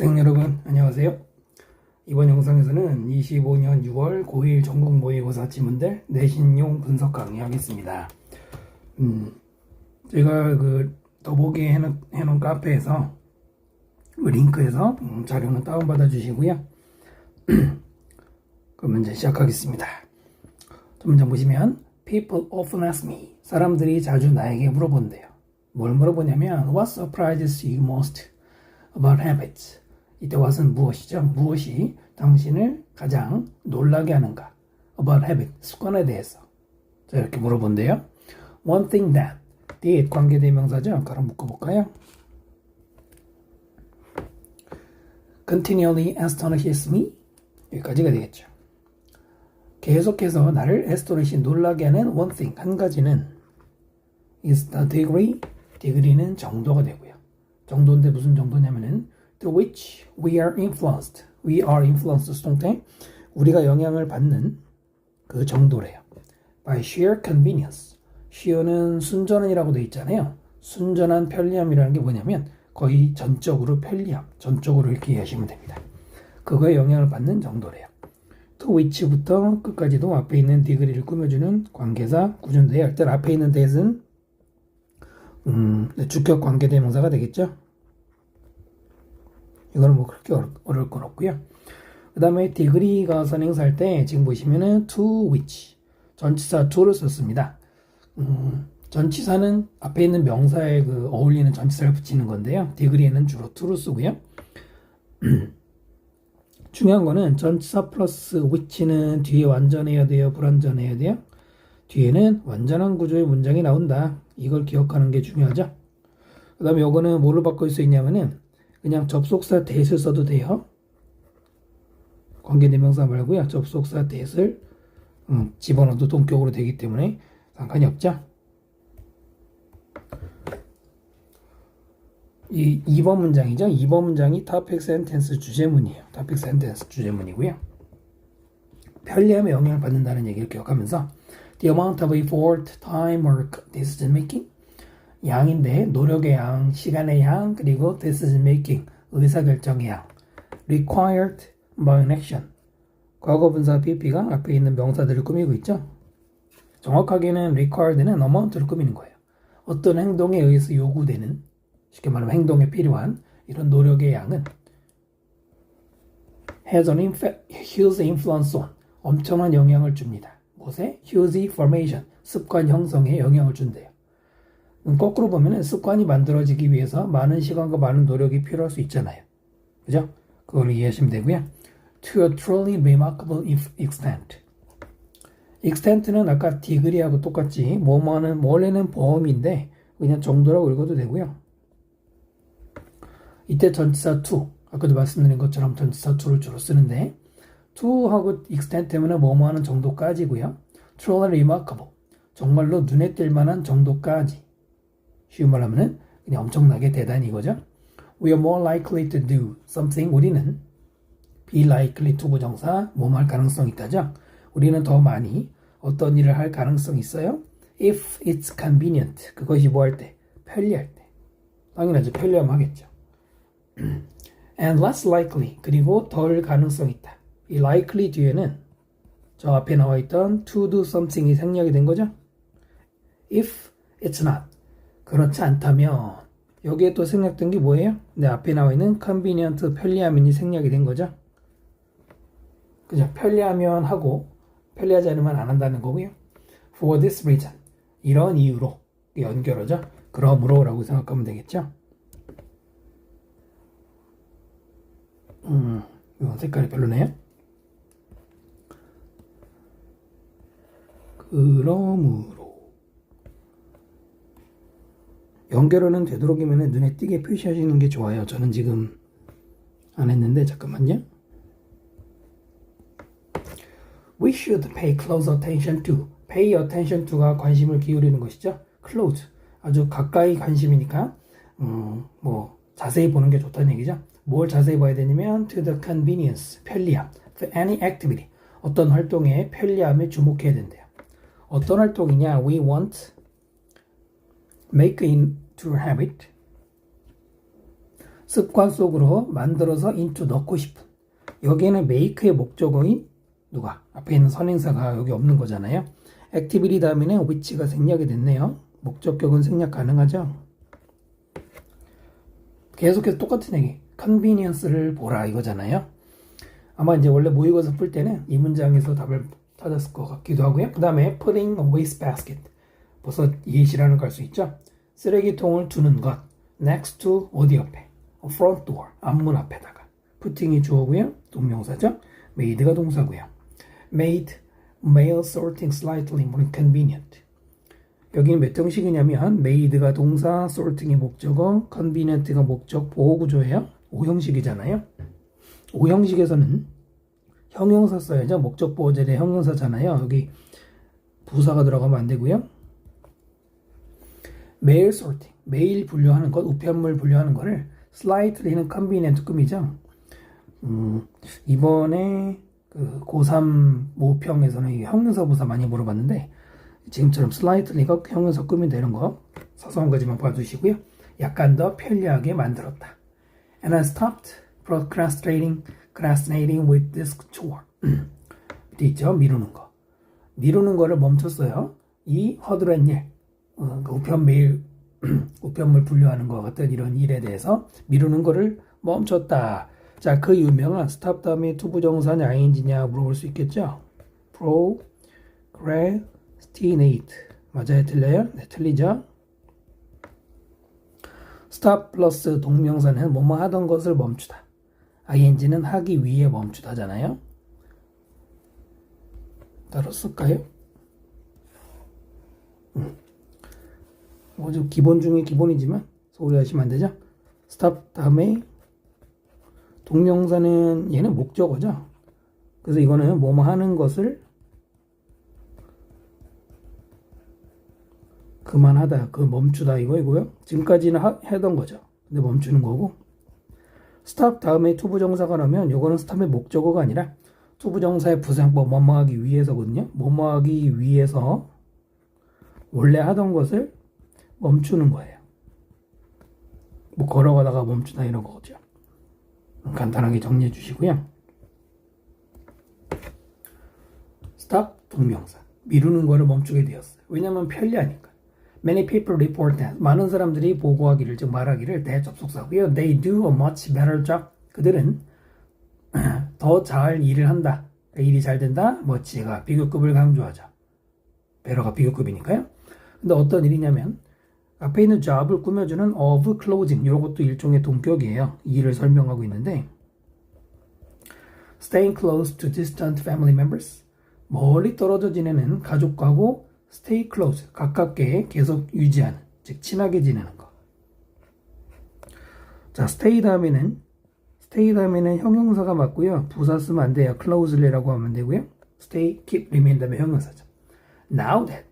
학생 여러분 안녕하세요. 이번 영상에서는 25년 6월 고1 전국 모의고사 지문들 내신용 분석 강의하겠습니다. 제가 더보기 해놓은 카페에서 링크에서 자료는 다운받아 주시고요. 그럼 이제 시작하겠습니다. 첫 문장 보시면 People often ask me. 사람들이 자주 나에게 물어본대요. 뭘 물어보냐면 What surprises you most about habits? 이때 what은 무엇이죠? 무엇이 당신을 가장 놀라게 하는가? About habit, 습관에 대해서. 자, 이렇게 물어본대요. One thing that did 관계대명사죠? 가로 묶어볼까요? Continually astonishes me. 여기까지가 되겠죠. 계속해서 나를 astonish, 놀라게 하는 one thing, 한 가지는 is the degree. degree는 정도가 되고요. 정도인데 무슨 정도냐면은 through which we are influenced. we are influenced 수동태. 우리가 영향을 받는 그 정도래요. by sheer convenience. sheer는 순전한이라고 되어 있잖아요. 순전한 편리함이라는 게 뭐냐면 거의 전적으로 편리함, 전적으로 이렇게 이해하시면 됩니다. 그거에 영향을 받는 정도래요. to which부터 끝까지도 앞에 있는 degree를 꾸며주는 관계사 구조인데요. 일단 앞에 있는 that은 주격 관계대명사가 되겠죠. 이거는 뭐 그렇게 어려울 건 없고요. 그 다음에 degree가 선행사할 때 지금 보시면은 to which 전치사 to를 썼습니다. 전치사는 앞에 있는 명사에 어울리는 전치사를 붙이는 건데요. degree는 주로 to를 쓰고요. 중요한 거는 전치사 플러스 which는 뒤에 완전해야 돼요? 불완전해야 돼요? 뒤에는 완전한 구조의 문장이 나온다. 이걸 기억하는 게 중요하죠. 그 다음에 이거는 뭐로 바꿀 수 있냐면은 그냥 접속사 that을 써도 돼요. 관계대명사 말고요. 접속사 that을 집어넣어도 동격으로 되기 때문에 상관이 없죠. 이 2번 문장이죠. 2번 문장이 topic sentence 주제문이에요. topic sentence 주제문이고요. 편리함에 영향을 받는다는 얘기를 기억하면서 the amount of effort, time, work, decision making 양인데 노력의 양, 시간의 양, 그리고 decision making 의사결정의 양 required by an action 과거분사 PP가 앞에 있는 명사들을 꾸미고 있죠. 정확하게는 required는 amount를 꾸미는 거예요. 어떤 행동에 의해서 요구되는 쉽게 말하면 행동에 필요한 이런 노력의 양은 has a huge influence on 엄청난 영향을 줍니다. 무엇에? huge formation 습관 형성에 영향을 준대요. 거꾸로 보면 습관이 만들어지기 위해서 많은 시간과 많은 노력이 필요할 수 있잖아요. 그죠? 그걸 이해하시면 되고요. To a truly remarkable extent. extent는 아까 degree하고 똑같이 뭐뭐하는 원래는 보험인데 그냥 정도라고 읽어도 되고요. 이때 전치사 to 아까도 말씀드린 것처럼 전치사 to를 주로 쓰는데 to하고 extent 때문에 뭐뭐하는 정도까지고요. truly remarkable 정말로 눈에 띌 만한 정도까지 쉬운 말 하면은 그냥 엄청나게 대단히 이거죠. We are more likely to do something. 우리는 be likely to 부정사 뭐뭐 할 가능성이 있다죠. 우리는 더 많이 어떤 일을 할 가능성이 있어요. If it's convenient. 그것이 뭐 할 때? 편리할 때. 당연하죠. 편리하면 하겠죠. And less likely. 그리고 덜 가능성이 있다. 이 likely 뒤에는 저 앞에 나와 있던 to do something이 생략이 된 거죠. If it's not. 그렇지 않다면 여기에 또 생략된 게 뭐예요? 내 앞에 나와 있는 convenient 편리함이 생략이 된 거죠. 그죠? 편리하면 하고 편리하지 않으면 안 한다는 거고요. For this reason 이런 이유로 연결하죠. 그러므로 라고 생각하면 되겠죠. 이건 색깔이 별로네요. 그러므로 연결어는 되도록이면 눈에 띄게 표시하시는 게 좋아요. 저는 지금 안 했는데 잠깐만요. We should pay close attention to. pay attention to가 관심을 기울이는 것이죠. close 아주 가까이 관심이니까 뭐 자세히 보는 게 좋다는 얘기죠. 뭘 자세히 봐야 되냐면 to the convenience 편리함, for any activity 어떤 활동의 편리함에 주목해야 된대요. 어떤 활동이냐? We want make into a habit 습관 속으로 만들어서 into 넣고 싶은. 여기에는 make의 목적어인 누가? 앞에 있는 선행사가 여기 없는 거잖아요. activity 다음에는 which가 생략이 됐네요. 목적격은 생략 가능하죠. 계속해서 똑같은 얘기. convenience를 보라 이거잖아요. 아마 이제 원래 모의고사 풀 때는 이 문장에서 답을 찾았을 것 같기도 하고요. 그 다음에 putting a wastebasket. 벌써 예시라는 걸 알 수 있죠. 쓰레기통을 두는 것. next to 어디 옆에? front door. 앞문 앞에다가. putting이 주어고요. 동명사죠. made가 동사고요. made mail sorting slightly more convenient. 여기는 몇 형식이냐면 made가 동사, sorting이 목적어, convenient가 목적 보호 구조예요. 5형식이잖아요. 5형식에서는 형용사 써야죠. 목적 보호절의 형용사잖아요. 여기 부사가 들어가면 안 되고요. mail sorting, 메일 분류하는 것, 우편물 분류하는 거를 slightly는 convenient 꾸미죠. 이번에 그 고3 모평에서는 형용사 부사 많이 물어봤는데 지금처럼 slightly가 형용사 꾸미면 되는 거 사소한 거지만 봐주시고요. 약간 더 편리하게 만들었다. And I stopped procrastinating with this chore. 밑에 있죠? 미루는 거. 미루는 거를 멈췄어요. 이 허드렛 일, 우편 메일, 우편물 분류하는 것 같은 이런 일에 대해서 미루는 거를 멈췄다. 자, 그 유명한 stop 다음에 투부정사냐 ing냐 물어볼 수 있겠죠? procrastinate. 맞아요? 틀려요? 네, 틀리죠? stop 플러스 동명사는 뭐뭐 하던 것을 멈추다. ing는 하기 위해 멈추다잖아요. 따로 쓸까요? 좀 기본 중에 기본이지만 소홀히 하시면 안 되죠? stop 다음에 동명사는 얘는 목적어죠. 그래서 이거는 뭐뭐 하는 것을 그만하다, 그 멈추다 이거이고요. 지금까지는 하던 거죠. 근데 멈추는 거고. stop 다음에 투부정사가 나오면 이거는 stop의 목적어가 아니라 투부정사의 부사형법 뭐뭐 하기 위해서거든요. 뭐뭐 하기 위해서 원래 하던 것을 멈추는 거예요. 뭐 걸어가다가 멈추다 이런 거죠. 간단하게 정리해 주시고요. stop 동명사. 미루는 거를 멈추게 되었어요. 왜냐면 편리하니까. Many people report that. 많은 사람들이 보고하기를, 즉 말하기를 대접속사고요. They do a much better job. 그들은 더 잘 일을 한다. 일이 잘 된다. much가 비교급을 강조하죠. bett가 비교급이니까요. 근데 어떤 일이냐면 앞에 있는 job을 꾸며주는 of closing. 이것도 일종의 동격이에요. 이 일을 설명하고 있는데 staying close to distant family members. 멀리 떨어져 지내는 가족하고 stay close, 가깝게 계속 유지하는, 즉 친하게 지내는 거. 자, stay 다음에는 형용사가 맞고요. 부사 쓰면 안 돼요. closely라고 하면 되고요. stay, keep, remain 다음에 형용사죠. now that,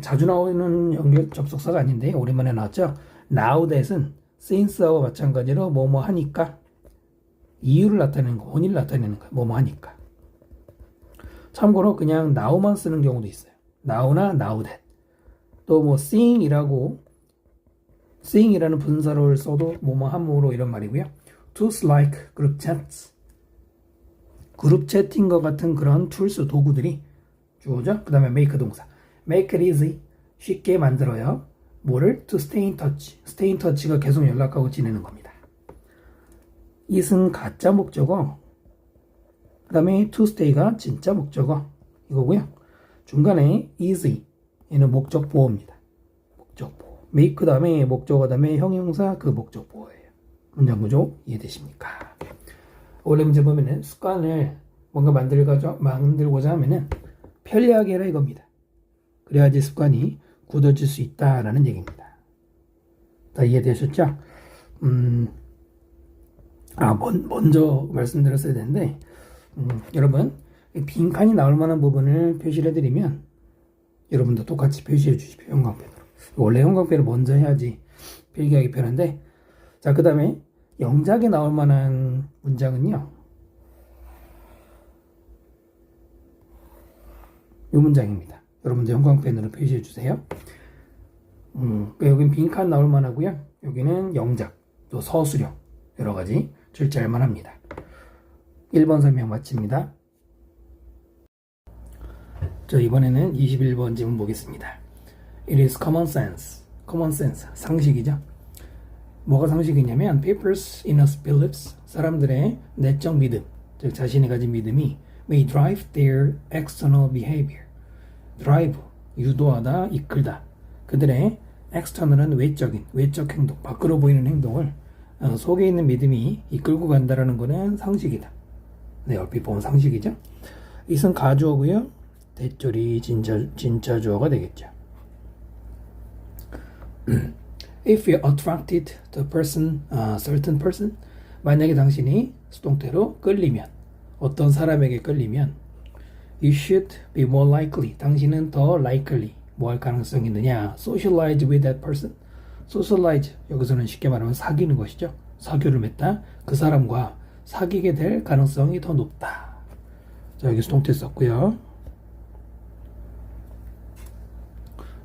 자주 나오는 연결 접속사가 아닌데 오랜만에 나왔죠. now that은 since와 마찬가지로 뭐뭐 하니까 이유를 나타내는 거, 원인을 나타내는 거, 뭐뭐 하니까. 참고로 그냥 now만 쓰는 경우도 있어요. now나 now that. 또 뭐 seeing이라는 분사를 써도 뭐뭐 함으로 이런 말이고요. tools like group chats. 그룹 채팅과 같은 그런 툴스, 도구들이 주어죠. 그 다음에 make 동사. make it easy. 쉽게 만들어요. 뭐를? to stay in touch. stay in touch가 계속 연락하고 지내는 겁니다. it은 가짜 목적어. 그 다음에 to stay가 진짜 목적어. 이거고요. 중간에 easy. 얘는 목적 보호입니다. 목적 보호. make 다음에 목적어 다음에 형용사 그 목적 보호예요. 문장 구조 이해되십니까? 원래 문제 보면은 습관을 뭔가 만들고자 하면은 편리하게 해라 이겁니다. 그래야지 습관이 굳어질 수 있다라는 얘기입니다. 다 이해되셨죠? 먼저 말씀드렸어야 되는데, 여러분, 빈칸이 나올 만한 부분을 표시를 해드리면, 여러분도 똑같이 표시해 주십시오. 형광펜으로. 원래 형광펜을 먼저 해야지 필기하기 편한데, 자, 그 다음에 영작에 나올 만한 문장은요, 이 문장입니다. 여러분들 형광펜으로 표시해 주세요. 여기는 빈칸 나올 만하고요. 여기는 영작, 또 서술형, 여러 가지 출제할 만합니다. 1번 설명 마칩니다. 저 이번에는 21번 질문 보겠습니다. It is common sense. common sense, 상식이죠. 뭐가 상식이냐면 people's inner beliefs, 사람들의 내적 믿음, 즉 자신이 가진 믿음이 may drive their external behavior. drive, 유도하다, 이끌다. 그들의 external은 외적 행동, 밖으로 보이는 행동을 속에 있는 믿음이 이끌고 간다라는 것은 상식이다. 네, 얼핏 보면 상식이죠. 이것은 가주어고요. 대절이 진짜 주어가 되겠죠. If you're attracted to a person, certain person, 만약에 당신이 수동태로 끌리면, 어떤 사람에게 끌리면, you should be more likely, 당신은 더 likely, 뭐 할 가능성이 있느냐, socialize with that person. socialize, 여기서는 쉽게 말하면 사귀는 것이죠. 사교를 맺다, 그 사람과 사귀게 될 가능성이 더 높다. 자, 여기 수동태 썼고요.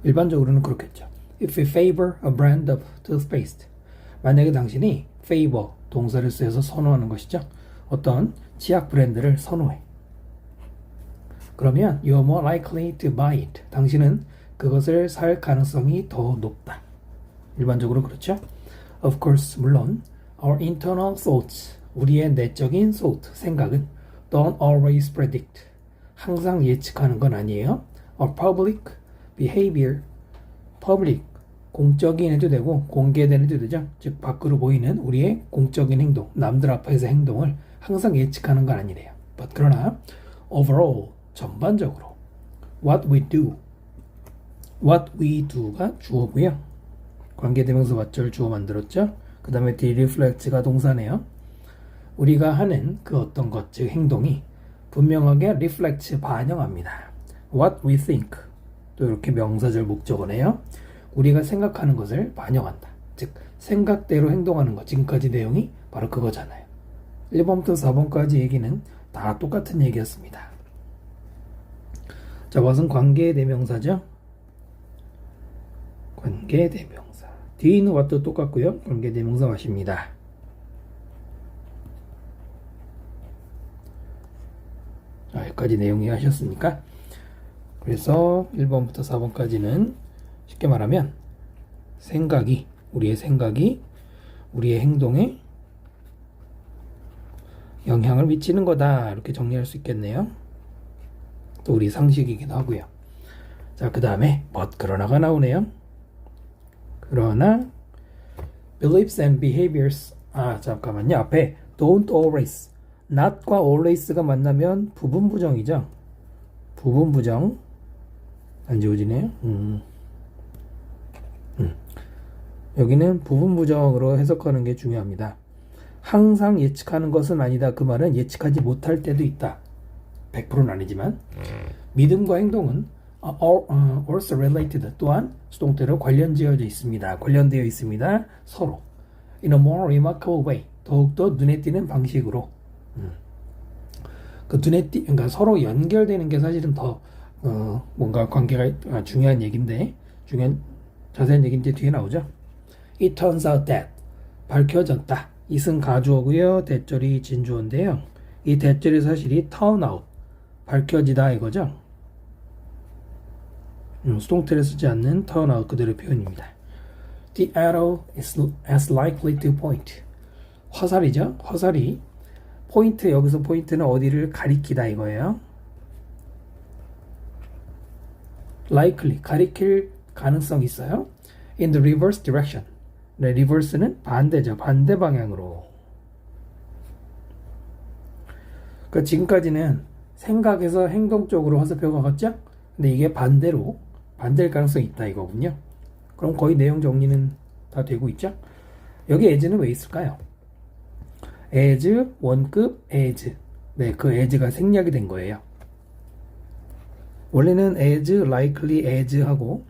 일반적으로는 그렇겠죠. If you favor a brand of toothpaste, 만약에 당신이 favor, 동사를 쓰여서 선호하는 것이죠. 어떤 치약 브랜드를 선호해. 그러면 you're more likely to buy it. 당신은 그것을 살 가능성이 더 높다. 일반적으로 그렇죠. Of course, 물론 our internal thoughts, 우리의 내적인 thought, 생각은 don't always predict, 항상 예측하는 건 아니에요. Our public behavior, public, 공적인 해도 되고 공개된 해도 되죠. 즉 밖으로 보이는 우리의 공적인 행동, 남들 앞에서 행동을 항상 예측하는 건 아니래요. But 그러나 overall, 전반적으로 what we do가 주어고요. 관계대명사 맞절 주어 만들었죠. 그 다음에 the reflect가 동사네요. 우리가 하는 그 어떤 것, 즉 행동이 분명하게 reflect, 반영합니다. What we think, 또 이렇게 명사절 목적어네요. 우리가 생각하는 것을 반영한다. 즉 생각대로 행동하는 것, 지금까지 내용이 바로 그거잖아요. 1번부터 4번까지 얘기는 다 똑같은 얘기였습니다. 자, what은 관계대명사죠. 관계대명사. 뒤에 있는 what도 똑같고요. 관계대명사 what입니다. 자, 여기까지 내용 이해하셨습니까? 그래서 1번부터 4번까지는 쉽게 말하면 우리의 생각이 우리의 행동에 영향을 미치는 거다, 이렇게 정리할 수 있겠네요. 또 우리 상식이기도 하고요. 자, 그 다음에 but, 그러나가 나오네요. 그러나 beliefs and behaviors, 잠깐만요. 앞에 don't always, not과 always가 만나면 부분부정이죠. 부분부정 안 지워지네요. 여기는 부분부정으로 해석하는 게 중요합니다. 항상 예측하는 것은 아니다. 그 말은 예측하지 못할 때도 있다. 100%는 아니지만 믿음과 행동은 also related, 또한 수동태로 관련되어 있습니다. 서로 in a more remarkable way, 더욱더 눈에 띄는 방식으로. 그러니까 서로 연결되는 게 사실은 더 뭔가 관계가 중요한 얘기인데, 자세한 얘기인데 뒤에 나오죠. It turns out that, 밝혀졌다. it은 가주어고요. 대절이 진주어인데요. 이 대절의 사실이 turn out, 밝혀지다 이거죠. 수동태를 쓰지 않는 turn out 그대로 표현입니다. The arrow is as likely to point. 화살이죠. 화살이 포인트, 여기서 포인트는 어디를 가리키다 이거예요. likely, 가리킬 가능성이 있어요. in the reverse direction. 네, reverse는 반대죠. 반대 방향으로. 그러니까 지금까지는 생각에서 행동 쪽으로 화살표가 갔죠? 근데 이게 반대일 가능성이 있다 이거군요. 그럼 거의 내용 정리는 다 되고 있죠? 여기 as는 왜 있을까요? as, 원급 as. 네, 그 as가 생략이 된 거예요. 원래는 as, likely as 하고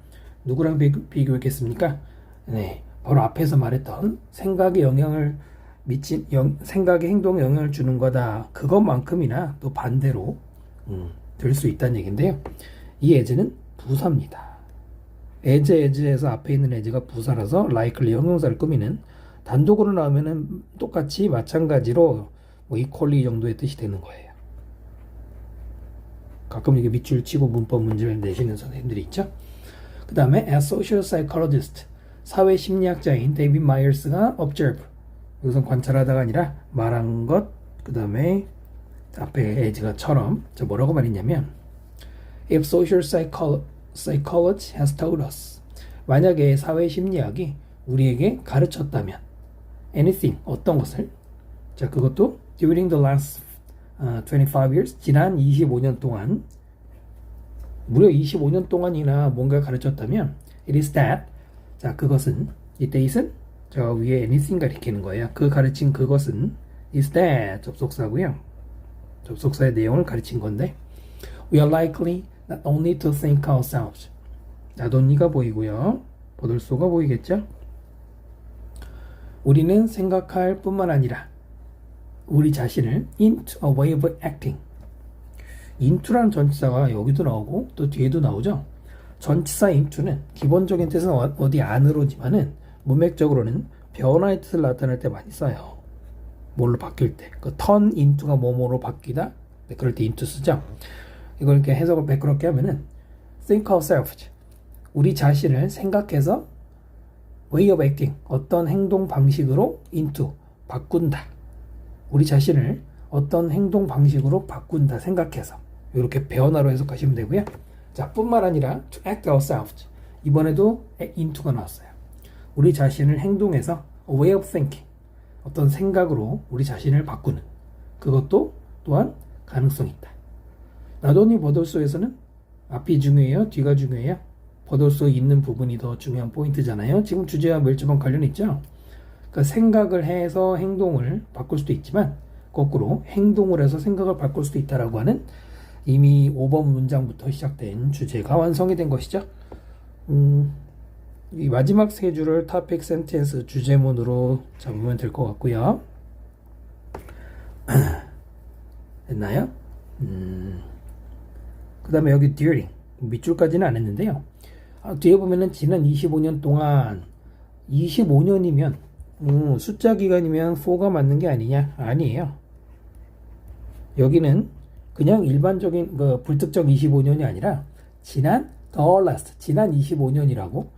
누구랑 비교했겠습니까? 네, 바로 앞에서 말했던 생각에 영향을 미친, 생각의 행동에 영향을 주는 거다. 그것만큼이나 또 반대로 될 수 있다는 얘기인데요. 이 as는 부사입니다. as에서 앞에 있는 as가 부사라서 likely 형용사를 꾸미는 단독으로 나오면은 똑같이 마찬가지로 뭐 equally 정도의 뜻이 되는 거예요. 가끔 이게 밑줄 치고 문법 문제를 내시는 선생님들이 있죠. 그 다음에 as social psychologist, 사회 심리학자인 데이빗 마이어스가 observe, 이것은 관찰하다가 아니라 말한 것, 그 다음에 앞에 as가처럼 저 뭐라고 말했냐면 if social psychology has told us, 만약에 사회 심리학이 우리에게 가르쳤다면 anything, 어떤 것을, 자 그것도 during the last 25 years, 지난 25년 동안, 무려 25년 동안이나 뭔가 가르쳤다면 it is that, 자 그것은, 이때 it은 저 위에 anything 가리키는 거예요. 그 가르친 그것은 is that 접속사고요. 접속사의 내용을 가르친 건데 we are likely not only to think ourselves, 나돈니가 보이고요. 보돌소가 보이겠죠. 우리는 생각할 뿐만 아니라 우리 자신을 into a way of acting, into라는 전치사가 여기도 나오고 또 뒤에도 나오죠. 전치사 into는 기본적인 뜻은 어디 안으로지만은 문맥적으로는 변화의 뜻을 나타낼 때 많이 써요. 뭘로 바뀔 때. 그 turn into가 뭐뭐로 바뀌다. 네, 그럴 때 into 쓰죠. 이걸 이렇게 해석을 매끄럽게 하면은 think ourselves, 우리 자신을 생각해서 way of acting, 어떤 행동 방식으로 into, 바꾼다. 우리 자신을 어떤 행동 방식으로 바꾼다 생각해서 이렇게 변화로 해석하시면 되고요. 자, 뿐만 아니라 to act ourselves, 이번에도 into가 나왔어요. 우리 자신을 행동해서 a way of thinking, 어떤 생각으로 우리 자신을 바꾸는, 그것도 또한 가능성이 있다. 나돈니 버돌소에서는 앞이 중요해요? 뒤가 중요해요? 버돌소 있는 부분이 더 중요한 포인트잖아요. 지금 주제와 멸접한 관련이 있죠. 그러니까 생각을 해서 행동을 바꿀 수도 있지만 거꾸로 행동을 해서 생각을 바꿀 수도 있다라고 하는 이미 5번 문장부터 시작된 주제가 완성이 된 것이죠. 이 마지막 세 줄을 topic sentence 주제문으로 잡으면 될 것 같고요. 됐나요? 그 다음에 여기 during, 밑줄까지는 안 했는데요. 뒤에 보면은 지난 25년 동안, 25년이면 숫자 기간이면 4가 맞는 게 아니냐? 아니에요. 여기는 그냥 일반적인 불특정 25년이 아니라 지난 the last, 지난 25년이라고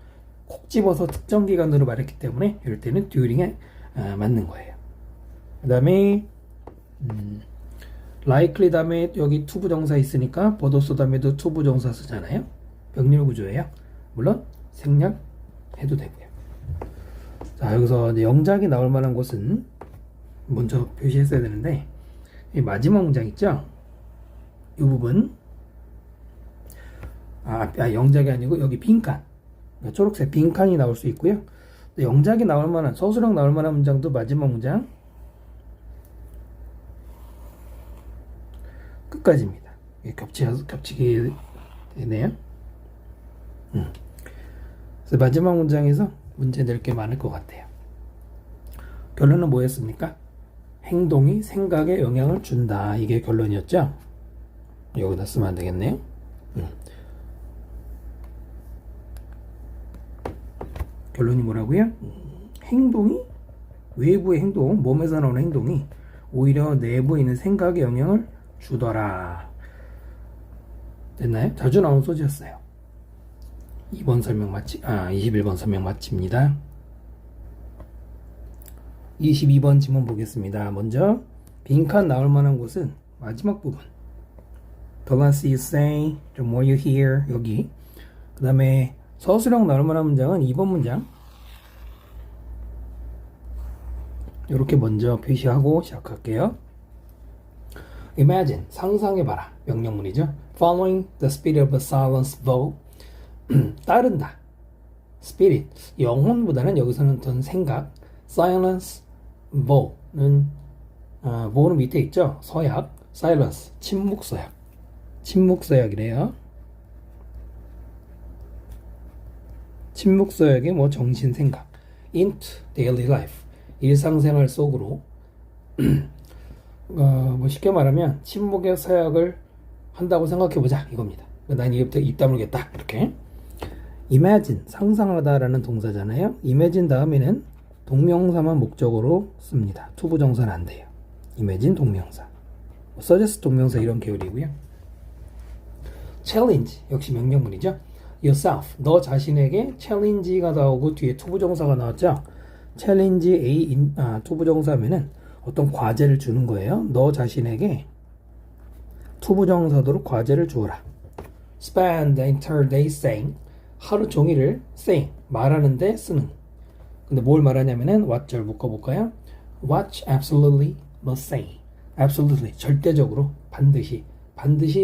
콕 집어서 특정 기간으로 말했기 때문에 이럴 때는 during에 맞는 거예요. 그 다음에 likely 다음에 여기 to 부정사 있으니까 버더소 다음에도 to 부정사 쓰잖아요. 병렬 구조예요. 물론 생략해도 되고요. 자, 여기서 이제 영작이 나올 만한 곳은 먼저 표시했어야 되는데 이 마지막 문장 있죠? 이 부분, 영작이 아니고 여기 빈칸, 그러니까 초록색 빈칸이 나올 수 있고요. 영작이 나올 만한, 서술형 나올 만한 문장도 마지막 문장 끝까지입니다. 겹치게 되네요. 그래서 마지막 문장에서 문제 낼 게 많을 것 같아요. 결론은 뭐였습니까? 행동이 생각에 영향을 준다. 이게 결론이었죠? 여기다 쓰면 안 되겠네요. 결론이 뭐라고요? 행동이, 외부의 행동, 몸에서 나오는 행동이 오히려 내부에 있는 생각에 영향을 주더라. 됐나요? 자주 나온 소지였어요. 2번 설명 마치, 21번 설명 마칩니다. 22번 지문 보겠습니다. 먼저 빈칸 나올 만한 곳은 마지막 부분. The less you say, the more you hear. 여기. 그 다음에 서술형 나올 만한 문장은 2번 문장. 이렇게 먼저 표시하고 시작할게요. Imagine, 상상해봐라. 명령문이죠. Following the spirit of a silence vow. 따른다. spirit, 영혼보다는 여기서는 어떤 생각. silence, vow는 vow는 밑에 있죠. 서약, silence, 침묵 서약. 침묵 서약이래요. 침묵 서약의 뭐 정신 생각. into daily life, 일상생활 속으로 뭐 쉽게 말하면 침묵의 서약을 한다고 생각해보자 이겁니다. 난 이제부터 입 다물겠다 이렇게. imagine, 상상하다라는 동사잖아요. imagine 다음에는 동명사만 목적으로 씁니다. 투부정사는 안 돼요. imagine 동명사, suggest 동명사 이런 계열이고요. challenge 역시 명령문이죠. yourself 너 자신에게 challenge가 나오고 뒤에 투부정사가 나왔죠. challenge 투부정사면은 어떤 과제를 주는 거예요. 너 자신에게 투부정사도로 과제를 주어라. spend the entire day saying 하루 종일을 saying 말하는데 쓰는. 근데 뭘 말하냐면은 what 절 묶어볼까요? what absolutely must say. absolutely 절대적으로 반드시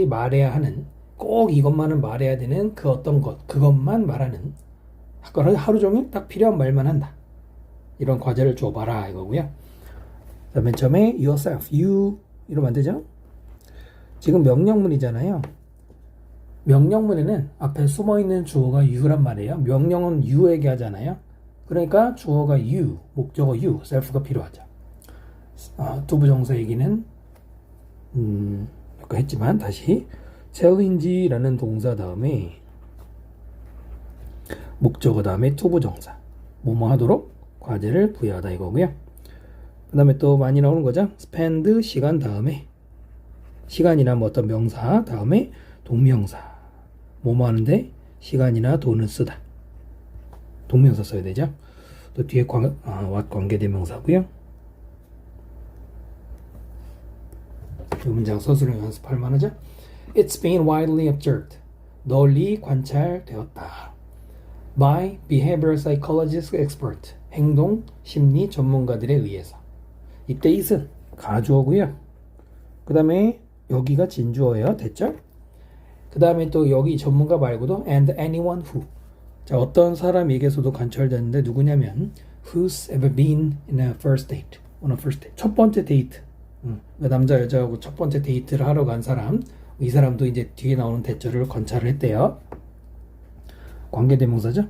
말해야 하는, 꼭 이것만은 말해야 되는 그 어떤 것, 그것만 말하는, 하루 종일 딱 필요한 말만 한다. 이런 과제를 줘봐라 이거고요. 자, 맨 처음에 yourself, you 이러면 안 되죠? 지금 명령문이잖아요. 명령문에는 앞에 숨어있는 주어가 you란 말이에요. 명령은 you에게 하잖아요. 그러니까 주어가 you, 목적어 you, self가 필요하죠. 투부정사 얘기는 아까 했지만 다시 challenge라는 동사 다음에 목적어 다음에 투부정사, 뭐뭐 하도록 과제를 부여하다 이거고요. 그 다음에 또 많이 나오는 거죠. spend 시간 다음에 시간이나 뭐 어떤 명사 다음에 동명사, 뭐뭐 하는데 시간이나 돈을 쓰다. 동명사 써야 되죠. 또 뒤에 what 관계대명사고요. 이 문장 서술형 연습할 만하죠. It's been widely observed. 널리 관찰되었다. By behavioral psychologist expert. 행동 심리 전문가들에 의해서. 이때 it은 가주어고요. 그 다음에 여기가 진주어예요. 됐죠? 그 다음에 또 여기 전문가 말고도 and anyone who. 자, 어떤 사람에게서도 관찰되는데 누구냐면 who's ever been in a first date. on a first date. 첫 번째 데이트. 남자 여자하고 첫 번째 데이트를 하러 간 사람. 이 사람도 이제 뒤에 나오는 대절을 관찰을 했대요. 관계대명사죠.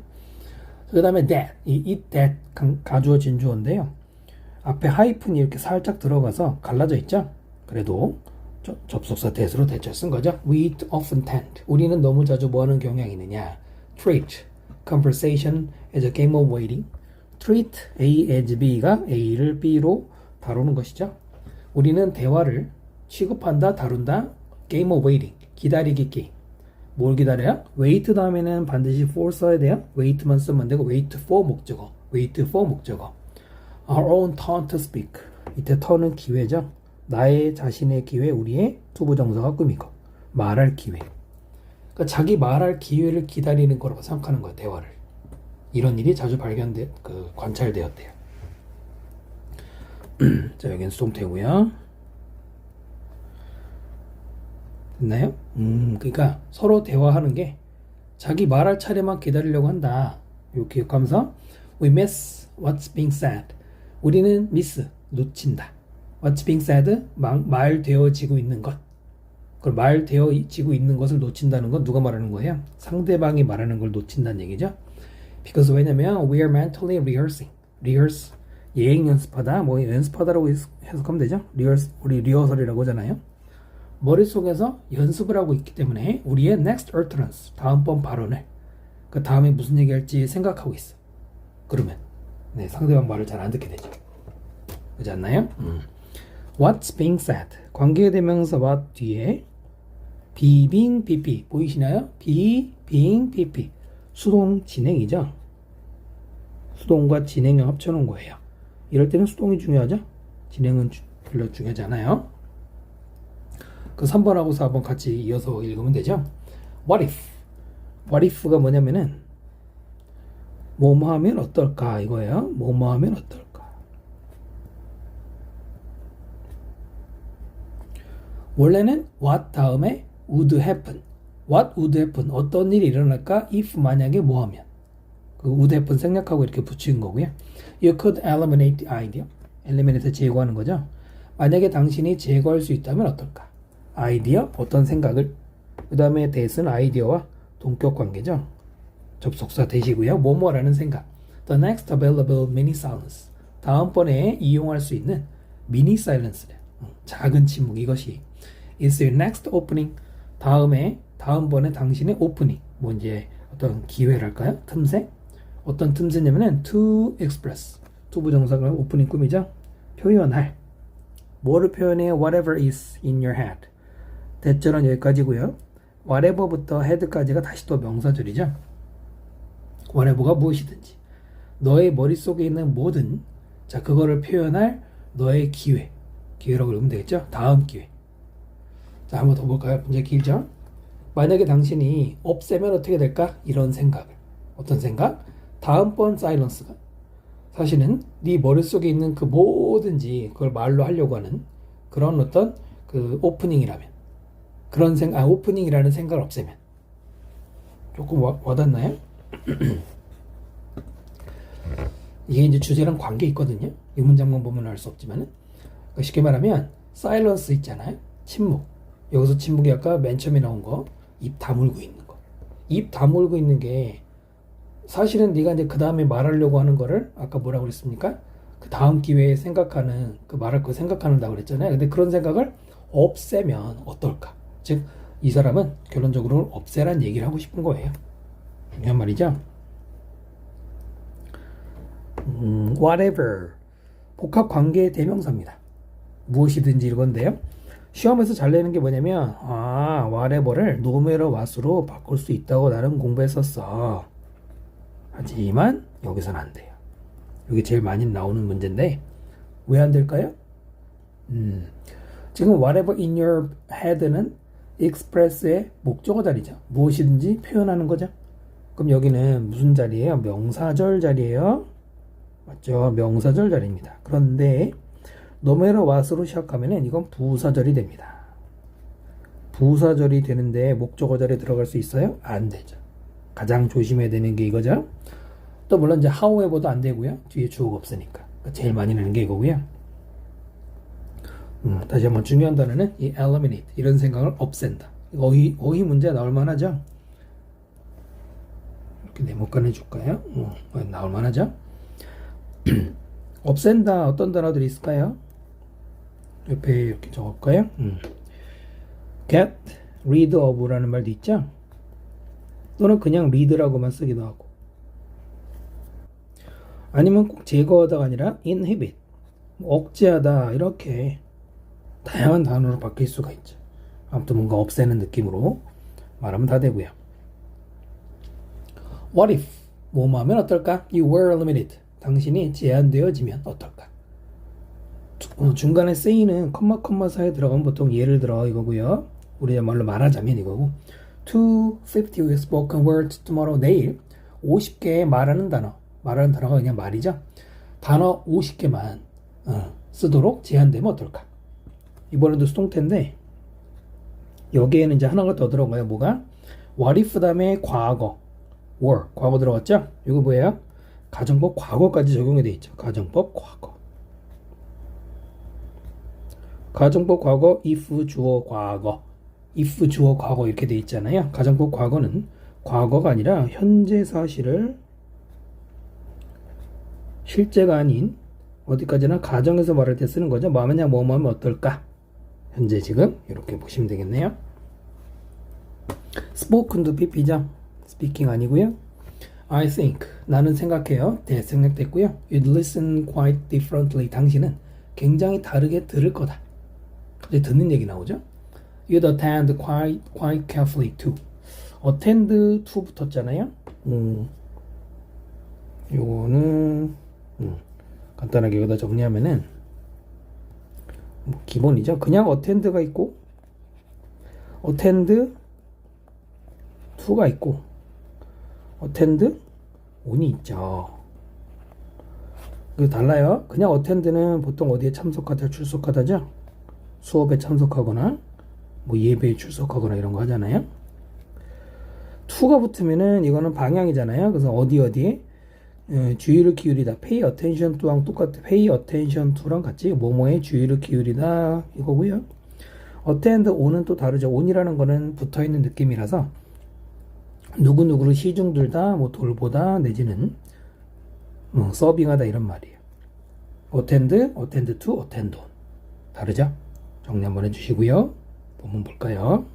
그 다음에 that, that 가주어 진주어인데요. 앞에 하이픈이 이렇게 살짝 들어가서 갈라져 있죠. 그래도 접속사 that으로 대절 쓴 거죠. We often tend. 우리는 너무 자주 뭐 하는 경향이 있느냐. treat conversation as a game of waiting. treat A as B가 A를 B로 다루는 것이죠. 우리는 대화를 취급한다, 다룬다. game of waiting. 기다리기 게임. 뭘 기다려요? wait 다음에는 반드시 for 써야 돼요. wait만 쓰면 안 되고 wait for 목적어. wait for 목적어. Our own turn to speak. 이때 turn은 기회죠. 나의 자신의 기회, 우리의 투부정사가 꾸미고 말할 기회. 그러니까 자기 말할 기회를 기다리는 거라고 생각하는 거예요. 대화를. 이런 일이 자주 관찰되었대요. 자, 여기는 수동태고요. 됐나요? 그러니까 서로 대화하는 게 자기 말할 차례만 기다리려고 한다. 이거 기억하면서 we miss what's being said. 우리는 miss, 놓친다. what's being said, 말되어지고 있는 것. 그걸 말되어지고 있는 것을 놓친다는 건 누가 말하는 거예요? 상대방이 말하는 걸 놓친다는 얘기죠. because 왜냐면 we are mentally rehearsing. rehearse, 예행 연습하다, 뭐 연습하다라고 해석하면 되죠. 우리 리허설이라고 하잖아요. 머릿속에서 연습을 하고 있기 때문에 우리의 next utterance, 다음번 발언을 그 다음에 무슨 얘기할지 생각하고 있어. 그러면 상대방 말을 잘 안 듣게 되죠. 그렇지 않나요? What's being said. 관계대명사 what 뒤에 be, being, pp 보이시나요? be, being, pp 수동 진행이죠. 수동과 진행을 합쳐놓은 거예요. 이럴 때는 수동이 중요하죠. 진행은 별로 중요하지 않아요. 그 3번하고 4번 같이 이어서 읽으면 되죠. What if? What if가 뭐냐면은 뭐뭐 하면 어떨까 이거예요. 뭐뭐 하면 어떨까. 원래는 what 다음에 would happen. What would happen? 어떤 일이 일어날까? if 만약에 뭐 하면. 그 would happen 생략하고 이렇게 붙인 거고요. You could eliminate the idea. eliminate 제거하는 거죠. 만약에 당신이 제거할 수 있다면 어떨까? 아이디어, 어떤 생각을. 그 다음에 that은 아이디어와 동격 관계죠. 접속사 that이고요. 뭐뭐라는 생각. The next available mini silence. 다음번에 이용할 수 있는 미니 silence래. 작은 침묵 이것이. Is your next opening. 다음번에 당신의 오프닝. 뭐 이제 어떤 기회랄까요? 틈새? 어떤 틈새냐면은 to express 부정사가 오프닝 꾸미죠. 표현할. 뭐를 표현해? Whatever is in your head. 대절은 여기까지고요. whatever부터 head까지가 다시 또 명사절이죠. whatever가 무엇이든지. 너의 머릿속에 있는 뭐든 자 그거를 표현할 너의 기회. 기회라고 읽으면 되겠죠. 다음 기회. 자 한번 더 볼까요? 문제 길죠. 만약에 당신이 없애면 어떻게 될까? 이런 생각을. 어떤 생각? 다음번 사일런스가 사실은 네 머릿속에 있는 그 뭐든지 그걸 말로 하려고 하는 그런 어떤 그 오프닝이라면 그런 생각, 오프닝이라는 생각을 없애면 조금 와닿나요? 이게 이제 주제랑 관계 있거든요. 이 문장만 보면 알 수 없지만은 쉽게 말하면 사일런스 있잖아요. 침묵. 여기서 침묵이 아까 맨 처음에 나온 거 입 다물고 있는 거. 입 다물고 있는 게 사실은 네가 이제 그 다음에 말하려고 하는 거를 아까 뭐라고 그랬습니까? 그 다음 기회에 생각하는 그 말할 거 생각한다고 그랬잖아요. 근데 그런 생각을 없애면 어떨까? 즉 이 사람은 결론적으로 없애란 얘기를 하고 싶은 거예요. 중요한 말이죠. whatever 복합 관계의 대명사입니다. 무엇이든지 이건데요. 시험에서 잘 내는 게 뭐냐면 whatever를 노메로 what으로 바꿀 수 있다고 나는 공부했었어. 하지만 여기서는 안 돼요. 이게 제일 많이 나오는 문제인데 왜 안 될까요? 지금 whatever in your head는 express의 목적어 자리죠. 무엇이든지 표현하는 거죠. 그럼 여기는 무슨 자리예요? 명사절 자리예요. 맞죠? 명사절 자리입니다. 그런데 노메로 what으로 시작하면 이건 부사절이 됩니다. 부사절이 되는데 목적어 자리에 들어갈 수 있어요? 안 되죠. 가장 조심해야 되는 게 이거죠. 또 물론 이제 however도 안 되고요. 뒤에 주어가 없으니까. 제일 많이 나는 게 이거고요. 다시 한번 중요한 단어는 이 eliminate 이런 생각을 없앤다. 어휘 문제 나올 만하죠. 이렇게 네모칸 해줄까요? 나올 만하죠. 없앤다 어떤 단어들이 있을까요? 옆에 이렇게 적을까요? get rid of라는 말도 있죠. 또는 그냥 read라고만 쓰기도 하고 아니면 꼭 제거하다가 아니라 inhibit 억제하다 이렇게 다양한 단어로 바뀔 수가 있죠. 아무튼 뭔가 없애는 느낌으로 말하면 다 되고요. What if 뭐뭐 하면 어떨까? You were limited 당신이 제한되어지면 어떨까? 중간에 say는 컴마 사이에 들어가면 보통 예를 들어 이거고요. 우리말로 말하자면 이거고 250 spoken words tomorrow 내일 50개의 말하는 단어가 그냥 말이죠. 단어 50개만 쓰도록 제한되면 어떨까? 이번에도 수동태인데 여기에는 이제 하나가 더 들어가요. 뭐가? What if 다음에 과거 were 과거 들어갔죠? 이거 뭐예요? 가정법 과거까지 적용이 되어 있죠. 가정법 과거 if 주어 과거 if 주어 과거 이렇게 되어 있잖아요. 가정법 과거는 과거가 아니라 현재 사실을 실제가 아닌 어디까지나 가정에서 말할 때 쓰는 거죠. 뭐 하면 어떨까? 현재 지금 이렇게 보시면 되겠네요. spoken도 pp죠. speaking 아니고요. I think 나는 생각해요. 생각됐고요. You'd listen quite differently 당신은 굉장히 다르게 들을 거다. 이제 듣는 얘기 나오죠. You'd attend quite carefully too. attend to 붙었잖아요. 요거는 간단하게 여기다 정리하면은 뭐 기본이죠. 그냥 attend가 있고 attend to가 있고 attend on이 있죠. 그 달라요. 그냥 attend는 보통 어디에 참석하다 출석하다죠. 수업에 참석하거나 뭐 예배에 출석하거나 이런 거 하잖아요. to가 붙으면은 이거는 방향이잖아요. 그래서 어디에 주의를 기울이다. pay attention to랑 똑같아. pay attention to랑 같이 뭐뭐에 주의를 기울이다 이거고요. attend on은 또 다르죠. on이라는 거는 붙어있는 느낌이라서 누구누구를 시중 들다, 뭐 돌보다 내지는 서빙하다 이런 말이에요. attend to, attend on 다르죠? 정리 한번 해주시고요. 본문 볼까요?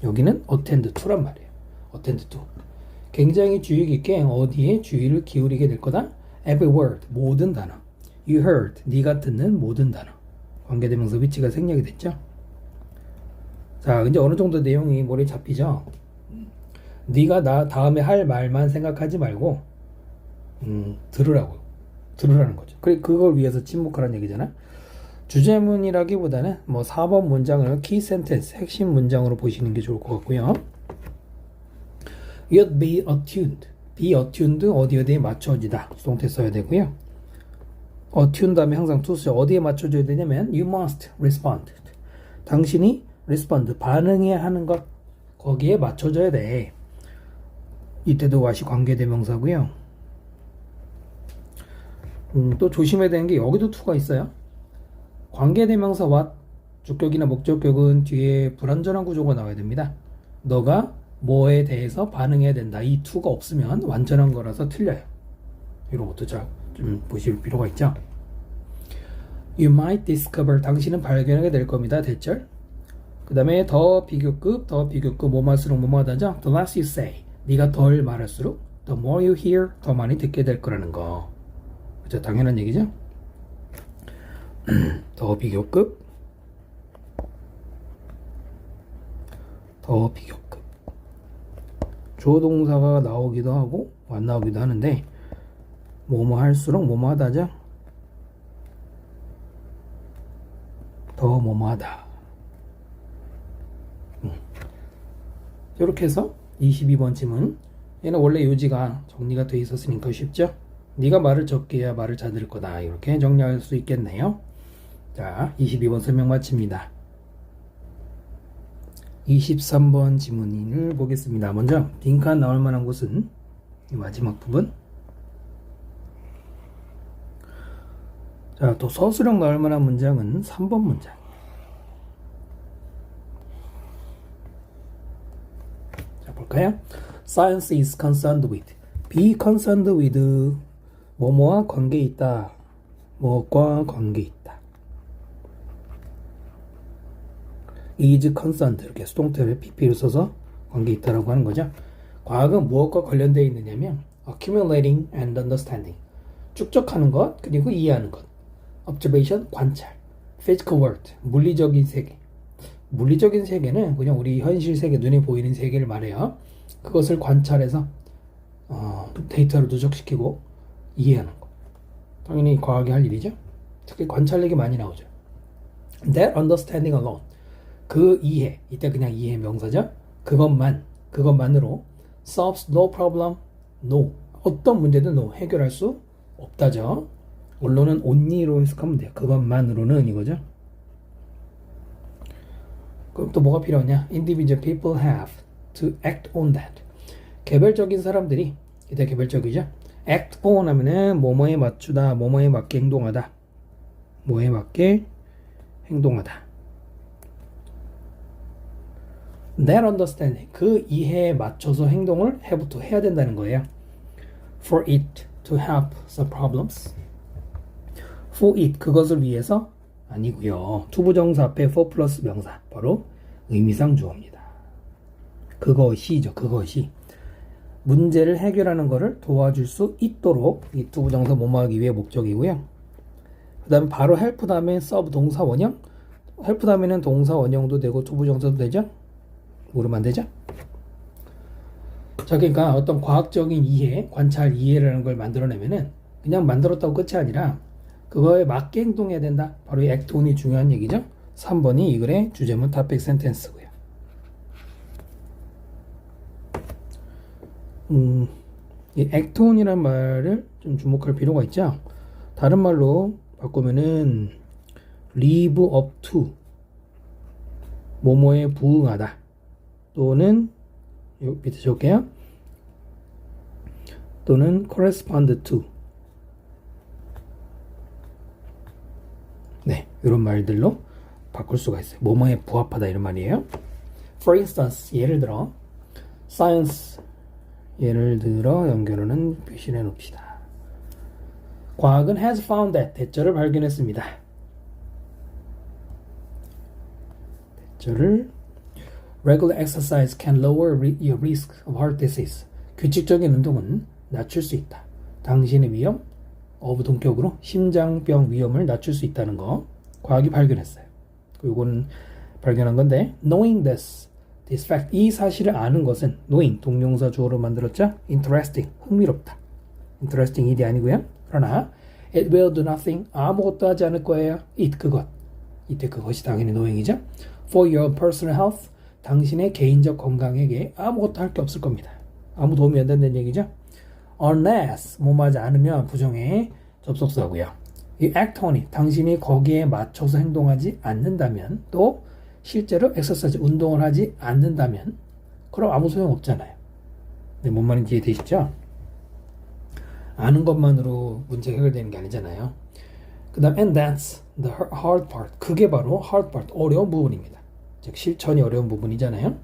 여기는 attend to란 말이에요. attend to 굉장히 주의 깊게 어디에 주의를 기울이게 될 거다? every word, 모든 단어. You heard, 네가 듣는 모든 단어. 관계대명사 위치가 생략이 됐죠. 자, 이제 어느 정도 내용이 머리에 잡히죠. 네가 나 다음에 할 말만 생각하지 말고 들으라는 거죠. 그걸 위해서 침묵하라는 얘기잖아. 주제문이라기보다는 뭐 4번 문장을 key sentence, 핵심 문장으로 보시는 게 좋을 것 같고요. You'd be attuned. be attuned 어디에 맞춰지다. 수동태 써야 되고요. attune 다음에 항상 to 쓰죠. 어디에 맞춰줘야 되냐면 you must respond. 당신이 respond, 반응해야 하는 것 거기에 맞춰줘야 돼. 이때도 what이 관계대명사고요. 또 조심해야 되는 게 여기도 to가 있어요. 관계대명사 what, 주격이나 목적격은 뒤에 불완전한 구조가 나와야 됩니다. 너가 뭐에 대해서 반응해야 된다. 이 to가 없으면 완전한 거라서 틀려요. 이런 것도 좀 보실 필요가 있죠. You might discover, 당신은 발견하게 될 겁니다. 대절. 그 다음에 더 비교급 뭐할수록 뭐하다죠. The less you say, 네가 덜 말할수록 the more you hear, 더 많이 듣게 될 거라는 거. 그렇죠? 당연한 얘기죠. 더 비교급 조동사가 나오기도 하고 안 나오기도 하는데 뭐뭐 할수록 뭐뭐 하다죠. 더 뭐뭐 하다. 이렇게 해서 22번 질문. 얘는 원래 요지가 정리가 돼 있었으니까 쉽죠. 네가 말을 적게 해야 말을 잘 들을 거다. 이렇게 정리할 수 있겠네요. 자, 22번 설명 마칩니다. 23번 지문을 보겠습니다. 먼저 빈칸 나올 만한 곳은 이 마지막 부분. 자, 또 서술형 나올 만한 문장은 3번 문장. 자, 볼까요? Science is concerned with. be concerned with. 뭐뭐와 관계 있다. 뭐과 관계 있다. is concerned. 이렇게 수동태를 pp를 써서 관계 있다라고 하는 거죠. 과학은 무엇과 관련되어 있느냐면 accumulating and understanding. 축적하는 것, 그리고 이해하는 것. observation, 관찰. physical world, 물리적인 세계. 물리적인 세계는 그냥 우리 현실 세계, 눈에 보이는 세계를 말해요. 그것을 관찰해서 데이터로 누적시키고 이해하는 거. 당연히 과학이 할 일이죠. 특히 관찰력이 많이 나오죠. That understanding alone. 그 이해, 이때 그냥 이해 명사죠. 그것만으로 solves no problem, no. 어떤 문제든 no. 해결할 수 없다죠. 언론은 only로 해석하면 돼요. 그것만으로는 이거죠. 그럼 또 뭐가 필요하냐? Individual people have to act on that. 개별적인 사람들이, 이때 개별적이죠. act on 하면은 뭐뭐에 맞추다, 뭐뭐에 맞게 행동하다. 뭐에 맞게 행동하다. That understanding, 그 이해에 맞춰서 행동을 해부터 해야 된다는 거예요. For it to help some problems. For it, 그것을 위해서 아니고요. 투부정사 앞에 for 플러스 명사, 바로 의미상 주어입니다. 그것이죠. 그것이 문제를 해결하는 것을 도와줄 수 있도록 이 투부정사 뭐뭐하기 위해 목적이고요. 그 다음에 바로 help 다음에 serve 동사 원형. help 다음에는 동사 원형도 되고 투부정사도 되죠. 모르면 안 되죠. 자, 그러니까 어떤 과학적인 이해, 관찰 이해라는 걸 만들어내면은 그냥 만들었다고 끝이 아니라 그거에 맞게 행동해야 된다. 바로 이 act on이 중요한 얘기죠. 3번이 이 글의 주제문 topic sentence고요. 이 act on이란 말을 좀 주목할 필요가 있죠. 다른 말로 바꾸면은 live up to, 뭐뭐에 부응하다, 또는 여기 밑에 적을게요. 또는 correspond to. 네, 이런 말들로 바꿀 수가 있어요. 뭐뭐에 부합하다 이런 말이에요. For instance, 예를 들어 science, 예를 들어 연결하는 표시를 해놓읍시다. 과학은 has found that, 대절을 발견했습니다. 대절을 Regular exercise can lower your risk of heart disease. 규칙적인 운동은 낮출 수 있다. 당신의 위험, of 동격으로 심장병 위험을 낮출 수 있다는 거 과학이 발견했어요. 이거는 발견한 건데 knowing this fact 이 사실을 아는 것은 knowing 동명사 주어로 만들었죠. interesting 흥미롭다. interesting 일이 아니고요. 그러나 it will do nothing 아무것도 하지 않을 거예요. 그것 이때 그것이 당연히 knowing이죠. for your personal health 당신의 개인적 건강에게 아무것도 할 게 없을 겁니다. 아무 도움이 안 된다는 얘기죠. unless 뭐하지 않으면 부정의 접속사고요. 이 act on이 당신이 거기에 맞춰서 행동하지 않는다면 또 실제로 exercise 운동을 하지 않는다면 그럼 아무 소용 없잖아요. 네, 뭔 말인지 이해되시죠? 아는 것만으로 문제가 해결되는 게 아니잖아요. 그 다음 and that's the hard part 그게 바로 hard part 어려운 부분입니다. 즉 실천이 어려운 부분이잖아요.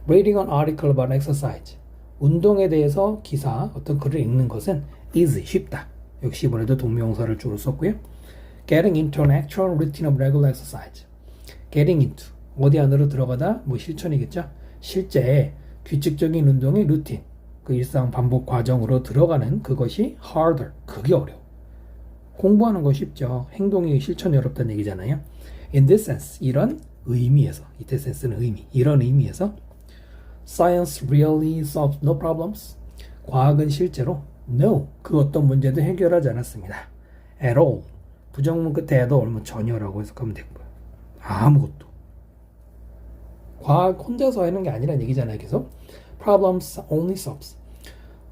reading an article about exercise 운동에 대해서 기사 어떤 글을 읽는 것은 easy 쉽다. 역시 이번에도 동명사를 주로 썼고요. getting into an actual routine of regular exercise getting into 어디 안으로 들어가다 뭐 실천이겠죠. 실제 규칙적인 운동의 루틴 그 일상 반복 과정으로 들어가는 그것이 harder 그게 어려워. 공부하는 거 쉽죠. 행동이 실천이 어렵다는 얘기잖아요. In this sense 이런 의미에서 이 sense는 의미 이런 의미에서 Science really solves no problems. 과학은 실제로 no 그 어떤 문제도 해결하지 않았습니다. At all 부정문 끝에 at all 전혀라고 해석하면 되고요. 아무것도 과학 혼자서 하는 게 아니란 얘기잖아요. 계속 problems only solves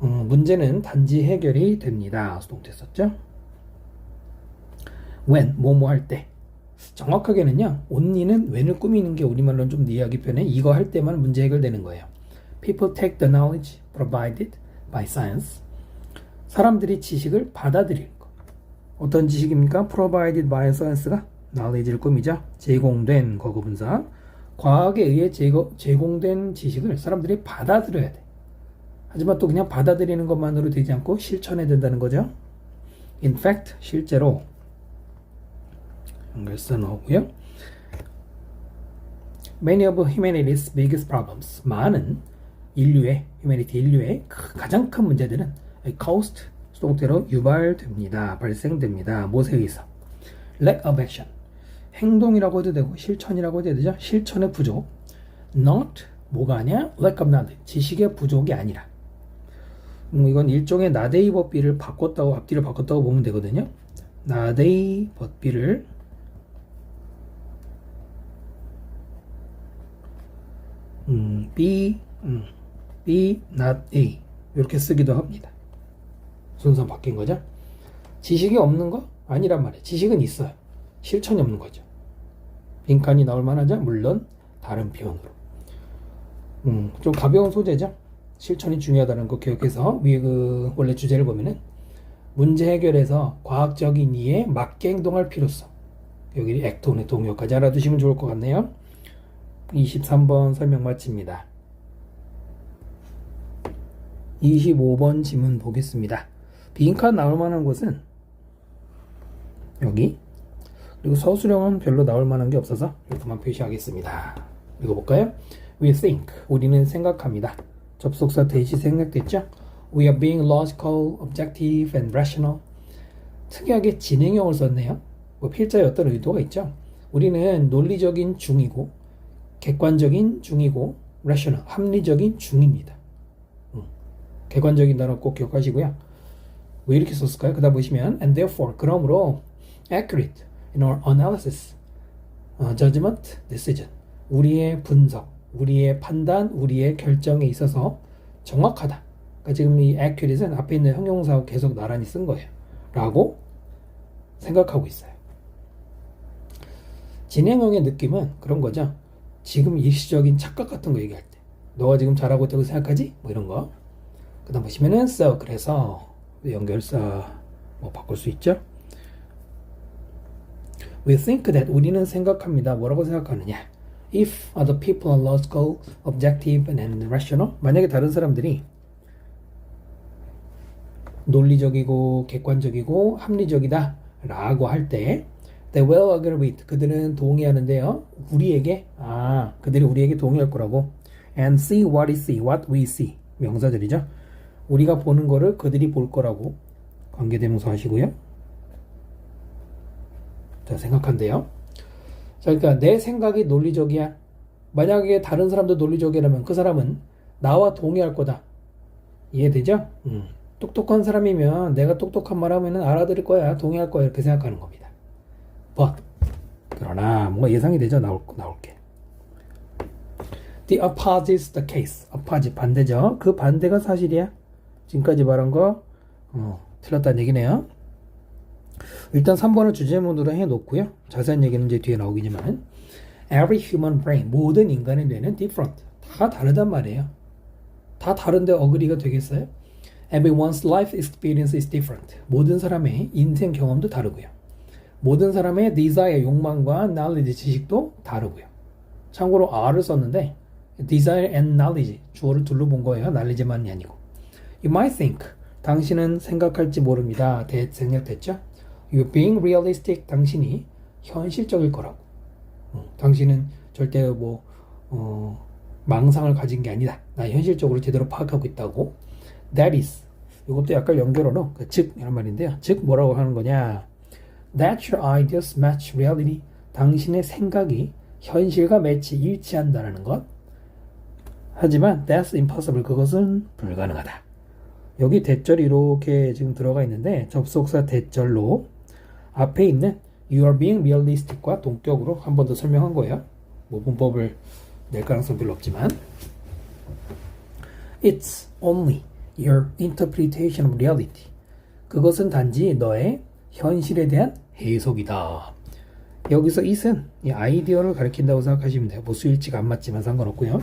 문제는 단지 해결이 됩니다. 수동태 썼죠. when 뭐뭐 할 때 정확하게는요 only는 when을 꾸미는 게 우리말로는 좀 이해하기 편해. 이거 할 때만 문제 해결되는 거예요. People take the knowledge provided by science 사람들이 지식을 받아들일 거 어떤 지식입니까? provided by science가 knowledge를 꾸미죠. 제공된 거구분사 과학에 의해 제공된 지식을 사람들이 받아들여야 돼. 하지만 또 그냥 받아들이는 것만으로 되지 않고 실천해야 된다는 거죠. In fact 실제로 연결 써놓고요. Many of humanity's biggest problems 많은 인류의 가장 큰 문제들은 caused 수동태로 유발됩니다. 발생됩니다. 무엇에 의해서? lack of action 행동이라고 해도 되고 실천이라고 해도 되죠. 실천의 부족 not 뭐가 아니야? lack of knowledge 지식의 부족이 아니라 이건 일종의 나데이 법비를 바꿨다고 앞뒤를 바꿨다고 보면 되거든요. 나데이 법비를 be not A 이렇게 쓰기도 합니다. 순서 바뀐 거죠. 지식이 없는 거? 아니란 말이에요. 지식은 있어요. 실천이 없는 거죠. 빈칸이 나올 만하죠? 물론 다른 표현으로. 좀 가벼운 소재죠. 실천이 중요하다는 거 기억해서 위에 그 원래 주제를 보면은 문제 해결에서 과학적인 이해에 맞게 행동할 필요성. 여기 액톤의 동요까지 알아두시면 좋을 것 같네요. 23번 설명 마칩니다. 25번 지문 보겠습니다. 빈칸 나올 만한 곳은 여기 그리고 서술형은 별로 나올 만한 게 없어서 이렇게만 표시하겠습니다. 읽어볼까요? We think 우리는 생각합니다. 접속사 대시 생략됐죠? We are being logical, objective and rational. 특이하게 진행형을 썼네요. 뭐 필자의 어떤 의도가 있죠. 우리는 논리적인 중이고 객관적인 중이고 rational 합리적인 중입니다. 객관적인 단어 꼭 기억하시고요. 왜 이렇게 썼을까요? 그다음 보시면 and therefore 그러므로 accurate in our analysis, judgment, decision 우리의 분석, 우리의 판단, 우리의 결정에 있어서 정확하다. 그러니까 지금 이 accurate는 앞에 있는 형용사하고 계속 나란히 쓴 거예요. 라고 생각하고 있어요. 진행형의 느낌은 그런 거죠. 지금 일시적인 착각 같은 거 얘기할 때 너가 지금 잘하고 있다고 생각하지? 뭐 이런 거. 그 다음 보시면은 so 그래서 연결사 뭐 바꿀 수 있죠. We think that 우리는 생각합니다. 뭐라고 생각하느냐? If other people are logical, objective and rational 만약에 다른 사람들이 논리적이고 객관적이고 합리적이다 라고 할 때 they will agree with 그들은 동의하는데요. 그들이 우리에게 동의할 거라고 and see what we see 명사들이죠. 우리가 보는 거를 그들이 볼 거라고 관계대명사 하시고요. 자, 생각한대요. 자, 그러니까 내 생각이 논리적이야. 만약에 다른 사람도 논리적이라면 그 사람은 나와 동의할 거다. 이해되죠? 똑똑한 사람이면 내가 똑똑한 말 하면은 알아들을 거야. 동의할 거야. 이렇게 생각하는 겁니다. But 그러나 뭔가 예상이 되죠? 나올게. The opposite is the case. opposite 반대죠. 그 반대가 사실이야. 지금까지 말한 거 틀렸다는 얘기네요. 일단 3번을 주제문으로 해놓고요. 자세한 얘기는 이제 뒤에 나오겠지만 Every human brain, 모든 인간의 뇌는 different. 다 다르단 말이에요. 다 다른데 어그리가 되겠어요? Everyone's life experience is different. 모든 사람의 인생 경험도 다르고요. 모든 사람의 desire, 욕망과 knowledge, 지식도 다르고요. 참고로 R을 썼는데 desire and knowledge, 주어를 둘로 본 거예요. knowledge만이 아니고. You might think, 당신은 생각할지 모릅니다. 생략됐죠? You're being realistic, 당신이 현실적일 거라고. 당신은 절대 망상을 가진 게 아니다. 나 현실적으로 제대로 파악하고 있다고. That is, 이것도 약간 연결어로 즉 이런 말인데요. 즉 뭐라고 하는 거냐? That your ideas match reality. 당신의 생각이 현실과 일치한다는 것. 하지만 that's impossible. 그것은 불가능하다. 여기 대절이 이렇게 지금 들어가 있는데 접속사 대절로 앞에 있는 You are being realistic과 동격으로 한 번 더 설명한 거예요. 문법을 낼 가능성 별로 없지만 It's only your interpretation of reality. 그것은 단지 너의 현실에 대한 해석이다. 여기서 it은 이 아이디어를 가리킨다고 생각하시면 돼요. 수일치가 안 맞지만 상관없고요.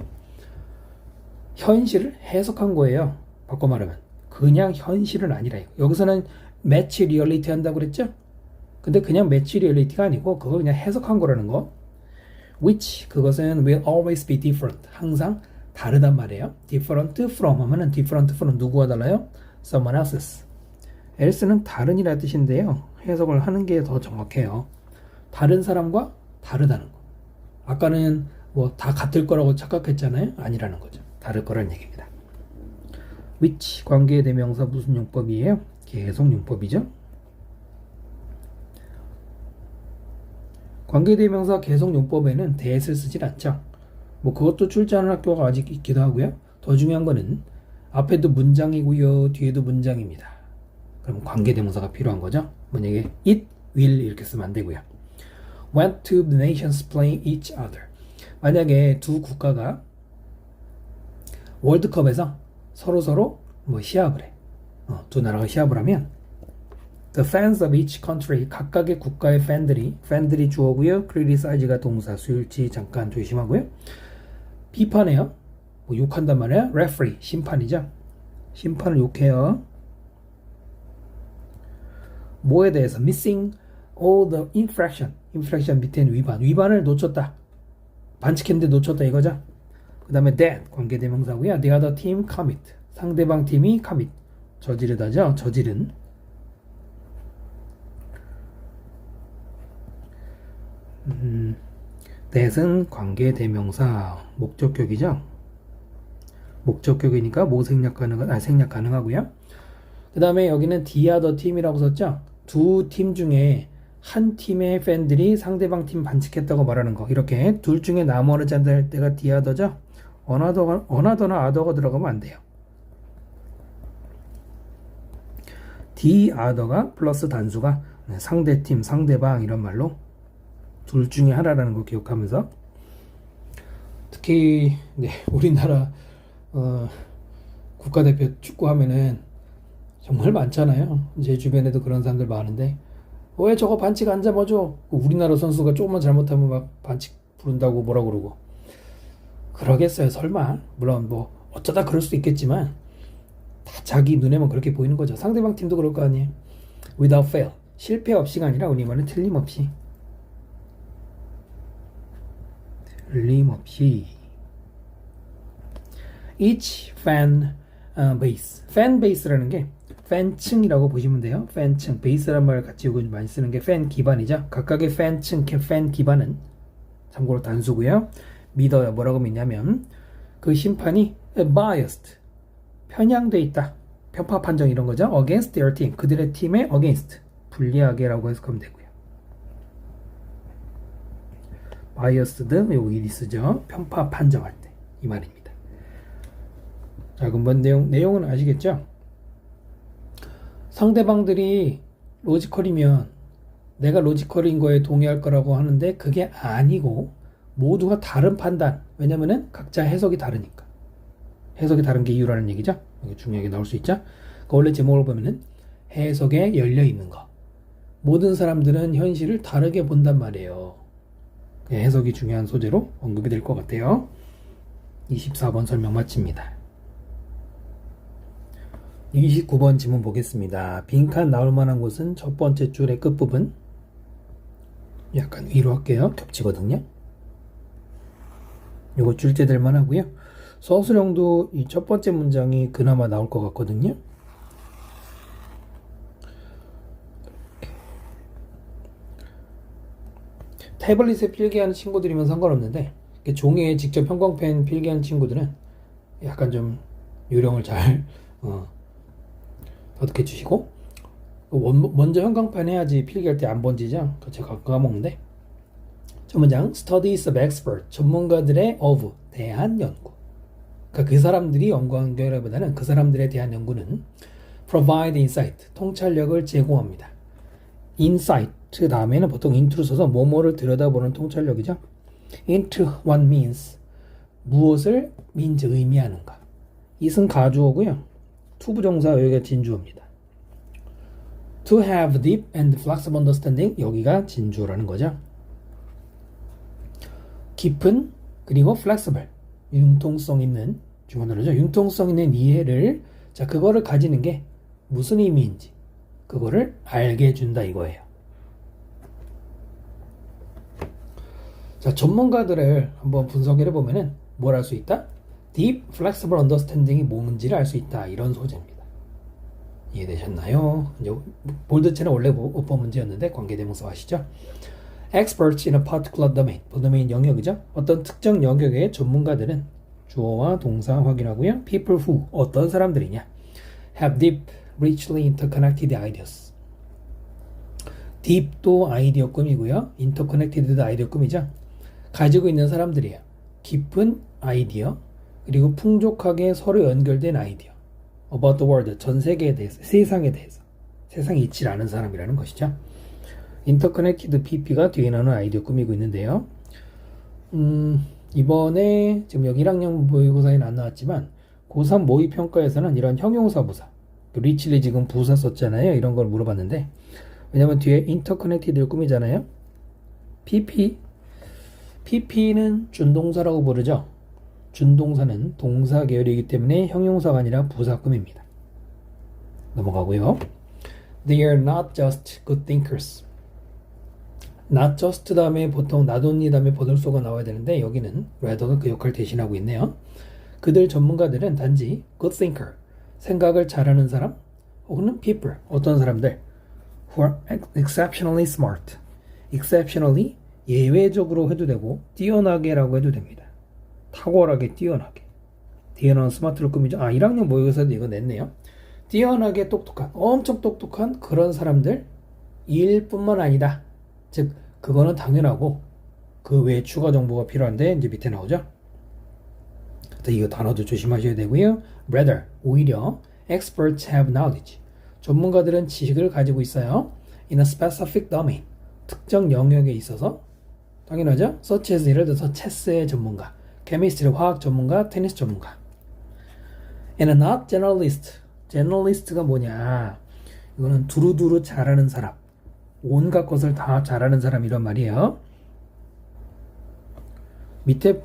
현실을 해석한 거예요. 바꿔 말하면 그냥 현실은 아니라 여기서는 match reality 한다고 그랬죠? 근데 그냥 match reality가 아니고 그걸 그냥 해석한 거라는 거. Which 그것은 will always be different. 항상 다르단 말이에요. Different from 하면은 different from 누구와 달라요? Someone else's. else는 다른이라는 뜻인데요. 해석을 하는 게 더 정확해요. 다른 사람과 다르다는 거. 아까는 다 같을 거라고 착각했잖아요. 아니라는 거죠. 다를 거라는 얘기입니다. Which 관계 대명사 무슨 용법이에요? 계속 용법이죠. 관계대명사 계속용법에는 that을 쓰질 않죠. 그것도 출제하는 학교가 아직 있기도 하고요. 더 중요한 거는 앞에도 문장이고요. 뒤에도 문장입니다. 그럼 관계대명사가 필요한 거죠. 만약에 it, will 이렇게 쓰면 안 되고요. When two nations play each other. 만약에 두 국가가 월드컵에서 서로 시합을 해. 두 나라가 시합을 하면 The fans of each country, 각각의 국가의 팬들이 주어고요. criticize가 동사, 수일치 잠깐 조심하고요. 비판해요. 욕한단 말이야. referee, 심판이죠. 심판을 욕해요. 뭐에 대해서? missing all the infraction 밑에는 위반을 놓쳤다. 반칙했는데 놓쳤다 이거죠. 그 다음에 that, 관계대명사고요. the other team commit, 상대방 팀이 commit, 저지르다죠. 저지른. that은 관계대명사 목적격이죠. 목적격이니까 생략 가능하고요. 그 다음에 여기는 the other team이라고 썼죠. 두 팀 중에 한 팀의 팬들이 상대방 팀 반칙했다고 말하는 거. 이렇게 둘 중에 나머지 할 때가 the other죠. 어나더나 other가 들어가면 안 돼요. the other가 플러스 단수가 상대팀, 상대방 이런 말로 둘 중에 하나라는 걸 기억하면서 특히 우리나라 국가대표 축구하면은 정말 많잖아요. 제 주변에도 그런 사람들 많은데 왜 저거 반칙 안 잡아줘? 우리나라 선수가 조금만 잘못하면 막 반칙 부른다고 뭐라 그러고 그러겠어요. 설마. 물론 어쩌다 그럴 수도 있겠지만 다 자기 눈에만 그렇게 보이는 거죠. 상대방 팀도 그럴 거 아니에요. Without fail. 실패 없이가 아니라 우리말은 틀림없이. each fan base. fan base라는 게 팬층이라고 보시면 돼요. 팬층, 베이스란 말 같이 요즘 많이 쓰는 게 팬 기반이죠. 각각의 팬층, 팬 기반은 참고로 단수고요. 믿어요. 뭐라고 믿냐면 그 심판이 biased, 편향돼 있다. 편파 판정 이런 거죠. against their team, 그들의 팀의 against, 불리하게라고 해석하면 되고요. biased, 요거 일이 쓰죠. 편파 판정할 때 이 말입니다. 자, 그럼 뭔 내용은 아시겠죠? 상대방들이 로지컬이면 내가 로지컬인 거에 동의할 거라고 하는데 그게 아니고 모두가 다른 판단. 왜냐면은 각자 해석이 다르니까. 해석이 다른 게 이유라는 얘기죠. 이게 중요하게 나올 수 있죠. 그 원래 제목을 보면은 해석에 열려 있는 거. 모든 사람들은 현실을 다르게 본단 말이에요. 해석이 중요한 소재로 언급이 될 것 같아요. 24번 설명 마칩니다. 29번 지문 보겠습니다. 빈칸 나올 만한 곳은 첫 번째 줄의 끝부분. 약간 위로 할게요. 겹치거든요. 요거 줄제될 만하고요. 서술형도 이 첫 번째 문장이 그나마 나올 것 같거든요. 태블릿에 필기하는 친구들이면 상관없는데 종이에 직접 형광펜 필기하는 친구들은 약간 좀 요령을 잘 어떻게 주시고 먼저 형광펜 해야지 필기할 때 안 번지죠. 제가 까먹는데 첫 문장 Studies of expert 전문가들의 of 대한 연구. 그러니까 그 사람들이 연구한 결과보다는 그 사람들에 대한 연구는 provide insight 통찰력을 제공합니다. insight 다음에는 보통 into를 써서 뭐뭐를 들여다보는 통찰력이죠. into what means 무엇을 means 의미하는가. it은 가주어고요. to 부정사 여기가 진주어입니다. to have deep and flexible understanding 여기가 진주어라는 거죠. 깊은 그리고 flexible 융통성 있는 중요하죠. 융통성 있는 이해를 자 그거를 가지는 게 무슨 의미인지 그거를 알게 해준다 이거예요. 자 전문가들을 한번 분석을 해보면은 뭘 알 수 있다? Deep Flexible Understanding이 뭔지를 알 수 있다 이런 소재입니다. 이해되셨나요? 이제 볼드체는 원래 어법 문제였는데 관계대명사 아시죠? Experts in a particular domain 도메인 영역이죠. 어떤 특정 영역의 전문가들은 주어와 동사 확인하고요. People who 어떤 사람들이냐 have deep, richly interconnected ideas. deep도 아이디어꿈이고요. interconnected도 아이디어꿈이죠. 가지고 있는 사람들이에요. 깊은 아이디어 그리고 풍족하게 서로 연결된 아이디어. About the world 전 세계에 대해서 세상에 대해서 세상에 있지 않은 사람이라는 것이죠. interconnected PP가 뒤에 나오는 아이디어 꾸미고 있는데요. 이번에 지금 여기 1학년 모의고사에는 안 나왔지만 고3 모의평가에서는 이런 형용사 부사 리치리 지금 부사 썼잖아요. 이런 걸 물어봤는데 왜냐면 뒤에 interconnected를 꾸미잖아요. PP는 준동사라고 부르죠. 준동사는 동사 계열이기 때문에 형용사가 아니라 부사꿈입니다. 넘어가고요. They are not just good thinkers. not just 다음에 보통 not only 다음에 보들소가 나와야 되는데 여기는 rather가 그 역할을 대신하고 있네요. 그들 전문가들은 단지 good thinker, 생각을 잘하는 사람 혹은 people, 어떤 사람들 who are exceptionally smart. exceptionally 예외적으로 해도 되고 뛰어나게라고 해도 됩니다. 탁월하게 뛰어나게 뛰어난 스마트를 꾸미죠. 1학년 모의고사도 이거 냈네요. 뛰어나게 똑똑한 엄청 똑똑한 그런 사람들 일 뿐만 아니다. 즉 그거는 당연하고 그 외에 추가 정보가 필요한데 이제 밑에 나오죠. 이거 단어도 조심하셔야 되고요. rather 오히려 experts have knowledge 전문가들은 지식을 가지고 있어요. in a specific domain 특정 영역에 있어서 당연하죠. such as 예를 들어서 체스의 전문가 chemistry 화학 전문가 테니스 전문가 and not generalist generalist가 뭐냐 이거는 두루두루 잘하는 사람 온갖 것을 다 잘하는 사람 이런 말이에요. 밑에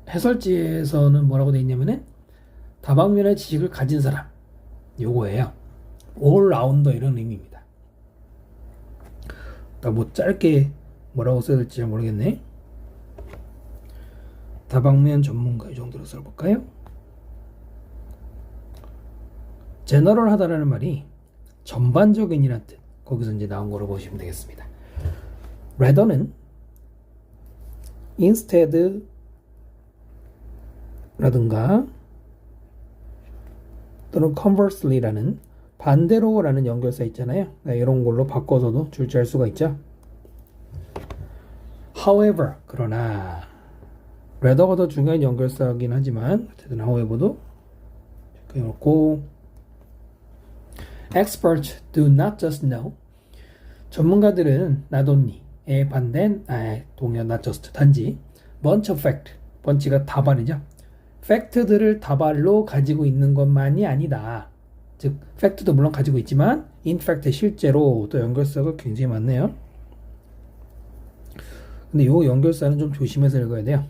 해설지에서는 뭐라고 되어 있냐면은 다방면의 지식을 가진 사람 요거예요. 올라운더 이런 의미입니다. 뭐 짧게 뭐라고 써야 될지 잘 모르겠네. 다방면 전문가 이 정도로 써볼까요? 제너럴하다라는 말이 전반적인이란 뜻 거기서 이제 나온 거로 보시면 되겠습니다. rather는 instead 라든가 또는 conversely라는 반대로라는 연결사 있잖아요. 이런 걸로 바꿔서도 출제할 수가 있죠. however, 그러나 rather가 더 중요한 연결사긴 하지만 어쨌든 however도 그렇고 experts do not just know 전문가들은 not only에 반대는 동요 not just 단지 bunch of fact bunch가 다발이죠. 팩트들을 다발로 가지고 있는 것만이 아니다. 즉 팩트도 물론 가지고 있지만 in fact 실제로 또 연결사가 굉장히 많네요. 근데 이 연결사는 좀 조심해서 읽어야 돼요.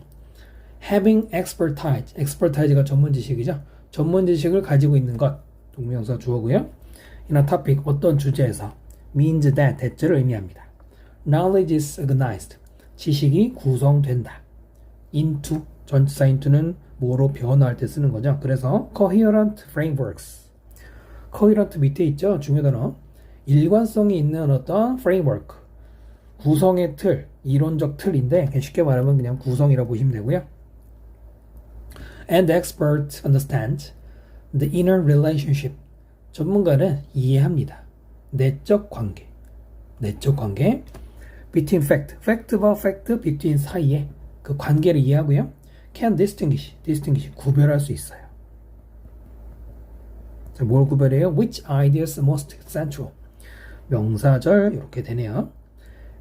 having expertise가 전문 지식이죠. 전문 지식을 가지고 있는 것 동명사 주어고요. in a topic 어떤 주제에서 means that 대체를 의미합니다. knowledge is organized 지식이 구성된다. into 전치사 into는 뭐로 변화할 때 쓰는 거죠. 그래서 coherent frameworks coherent 밑에 있죠. 중요 단어 일관성이 있는 어떤 framework 구성의 틀 이론적 틀인데 쉽게 말하면 그냥 구성이라고 보시면 되고요. And experts understand the inner relationship 전문가는 이해합니다. 내적 관계 between fact와 fact between 사이에 그 관계를 이해하고요. can distinguish 구별할 수 있어요. 자, 뭘 구별해요? which idea is most central 명사절 이렇게 되네요.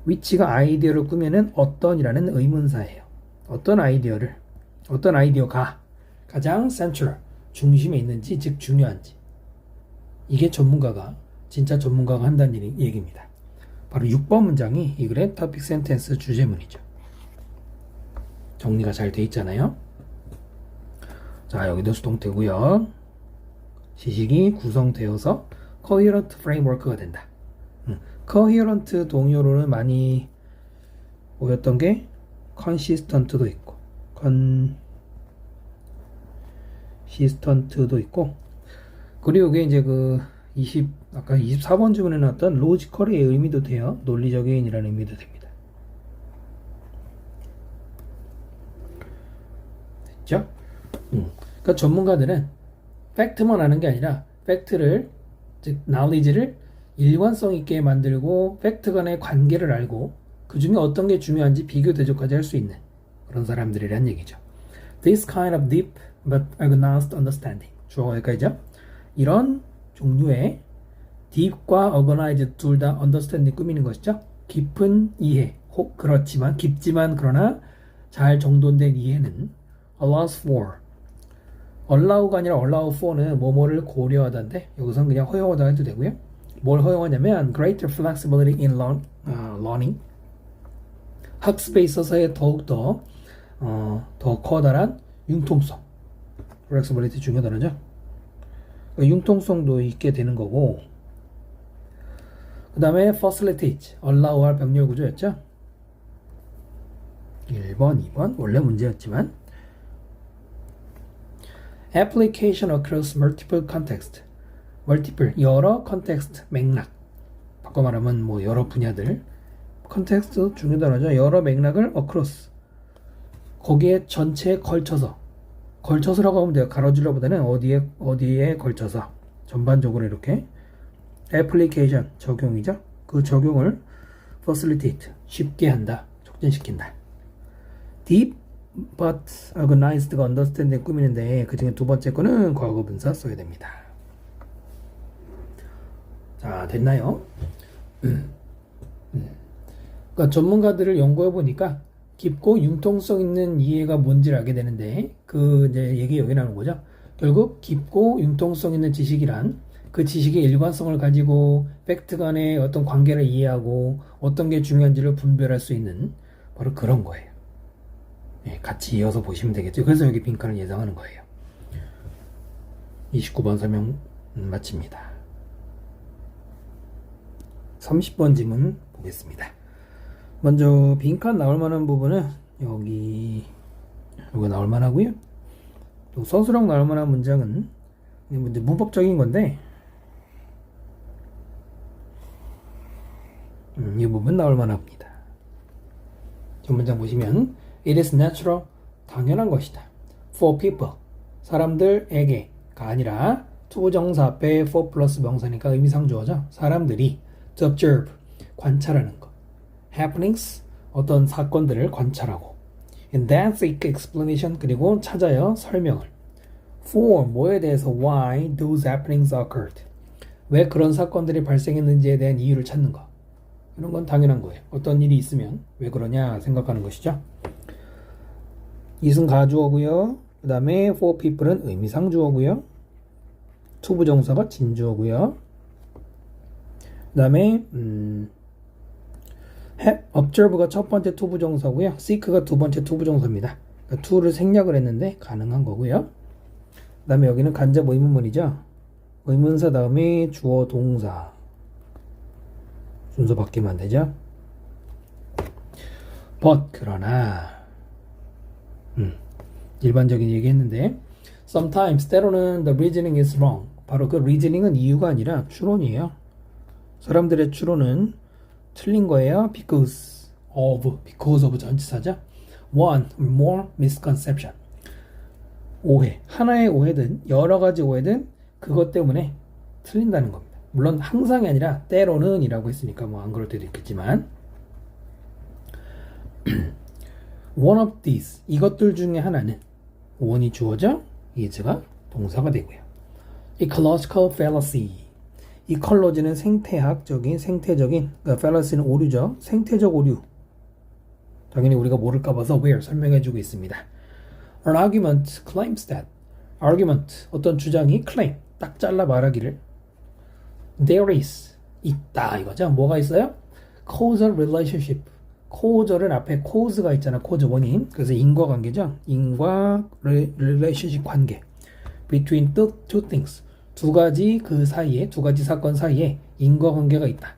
which가 아이디어를 꾸며는 어떤이라는 의문사예요. 어떤 아이디어가 가장 central 중심에 있는지 즉 중요한지 이게 진짜 전문가가 한다는 얘기입니다. 바로 6번 문장이 이 글의 topic sentence 주제문이죠. 정리가 잘 돼 있잖아요. 자, 여기도 수동태고요. 지식이 구성되어서 coherent framework가 된다. coherent 동요로는 많이 보였던 게 consistent도 있고 consistent도 있고 그리고 이게 이제 아까 24번 주문에 나왔던 logical의 의미도 돼요. 논리적인이라는 의미도 됩니다. 됐죠? 그러니까 전문가들은 팩트만 아는 게 아니라 팩트를 즉 knowledge를 일관성 있게 만들고 팩트 간의 관계를 알고 그 중에 어떤 게 중요한지 비교 대조까지 할 수 있는 그런 사람들이란 얘기죠. This kind of deep but organized understanding 주어가 여기까지죠. 이런 종류의 deep과 organized 둘 다 understanding 꾸미는 것이죠. 깊은 이해 깊지만 그러나 잘 정돈된 이해는 allows for allow가 아니라 allow for는 뭐뭐를 고려하다인데 여기서는 그냥 허용하다 해도 되고요. 뭘 허용하냐면 greater flexibility in learning 학습에 있어서의 더욱더 더 커다란 융통성 flexibility 중요 단어죠. 융통성도 있게 되는 거고 그 다음에 facilitate allow할 병렬 구조였죠. 1번, 2번 원래 문제였지만 application across multiple context 여러 컨텍스트 맥락 바꿔 말하면 뭐 여러 분야들 컨텍스트 중요 단어죠. 여러 맥락을 across 거기에 전체에 걸쳐서라고 하면 돼요. 가로질러보다는 어디에 걸쳐서 전반적으로 이렇게 application 적용이죠. 그 적용을 facilitate 쉽게 한다, 촉진시킨다. deep but organized가 understanding 꾸미는데 그 중에 두 번째 거는 과거분사 써야 됩니다. 자, 됐나요? 그러니까 전문가들을 연구해 보니까 깊고 융통성 있는 이해가 뭔지를 알게 되는데 이제 얘기 여기 나오는 거죠. 결국 깊고 융통성 있는 지식이란 그 지식의 일관성을 가지고 팩트 간의 어떤 관계를 이해하고 어떤 게 중요한지를 분별할 수 있는 바로 그런 거예요. 네, 같이 이어서 보시면 되겠죠. 그래서 여기 빈칸을 예상하는 거예요. 29번 설명 마칩니다. 30번 지문 보겠습니다. 먼저 빈칸 나올 만한 부분은 여기 나올 만하고요. 또 서술형 나올 만한 문장은 이제 문법적인 건데 이 부분 나올 만합니다. 전 문장 보시면 It is natural 당연한 것이다. For people 사람들에게가 아니라 투부정사 앞에 for 플러스 명사니까 의미상 주어죠. 사람들이 to observe 관찰하는 것 happenings 어떤 사건들을 관찰하고 and then seek explanation 그리고 찾아요 설명을 for 뭐에 대해서 why those happenings occurred 왜 그런 사건들이 발생했는지에 대한 이유를 찾는 거 이런 건 당연한 거예요. 어떤 일이 있으면 왜 그러냐 생각하는 것이죠. 이승 가주어고요. 그 다음에 for people은 의미상 주어고요. to 부정사가 진주어고요. 그 다음에 observe가 첫 번째 to 부정사고요. seek가 두 번째 to 부정사입니다. 그러니까 to를 생략을 했는데 가능한 거고요. 그 다음에 여기는 간접 의문문이죠. 의문사 다음에 주어 동사 순서 바뀌면 안 되죠. but 그러나 일반적인 얘기 했는데 sometimes 때로는 the reasoning is wrong 바로 그 reasoning은 이유가 아니라 추론이에요. 사람들의 추론은 틀린 거예요. because of 전치사죠. one or more misconception 오해 하나의 오해든 여러 가지 오해든 그것 때문에 틀린다는 겁니다. 물론 항상이 아니라 때로는 이라고 했으니까 뭐 안 그럴 때도 있겠지만 one of these 이것들 중에 하나는 one이 주어져 is가 동사가 되고요. ecological fallacy ecology는 생태적인 그러니까 fallacy는 오류죠. 생태적 오류 당연히 우리가 모를까 봐서 where 설명해주고 있습니다. An argument claims that argument 어떤 주장이 claim 딱 잘라 말하기를 there is 있다 이거죠. 뭐가 있어요? causal relationship causal 앞에 cause가 있잖아. cause 원인 그래서 인과관계죠. 인과 relationship 관계 between two things 두 가지 그 사이에 두 가지 사건 사이에 인과관계가 있다.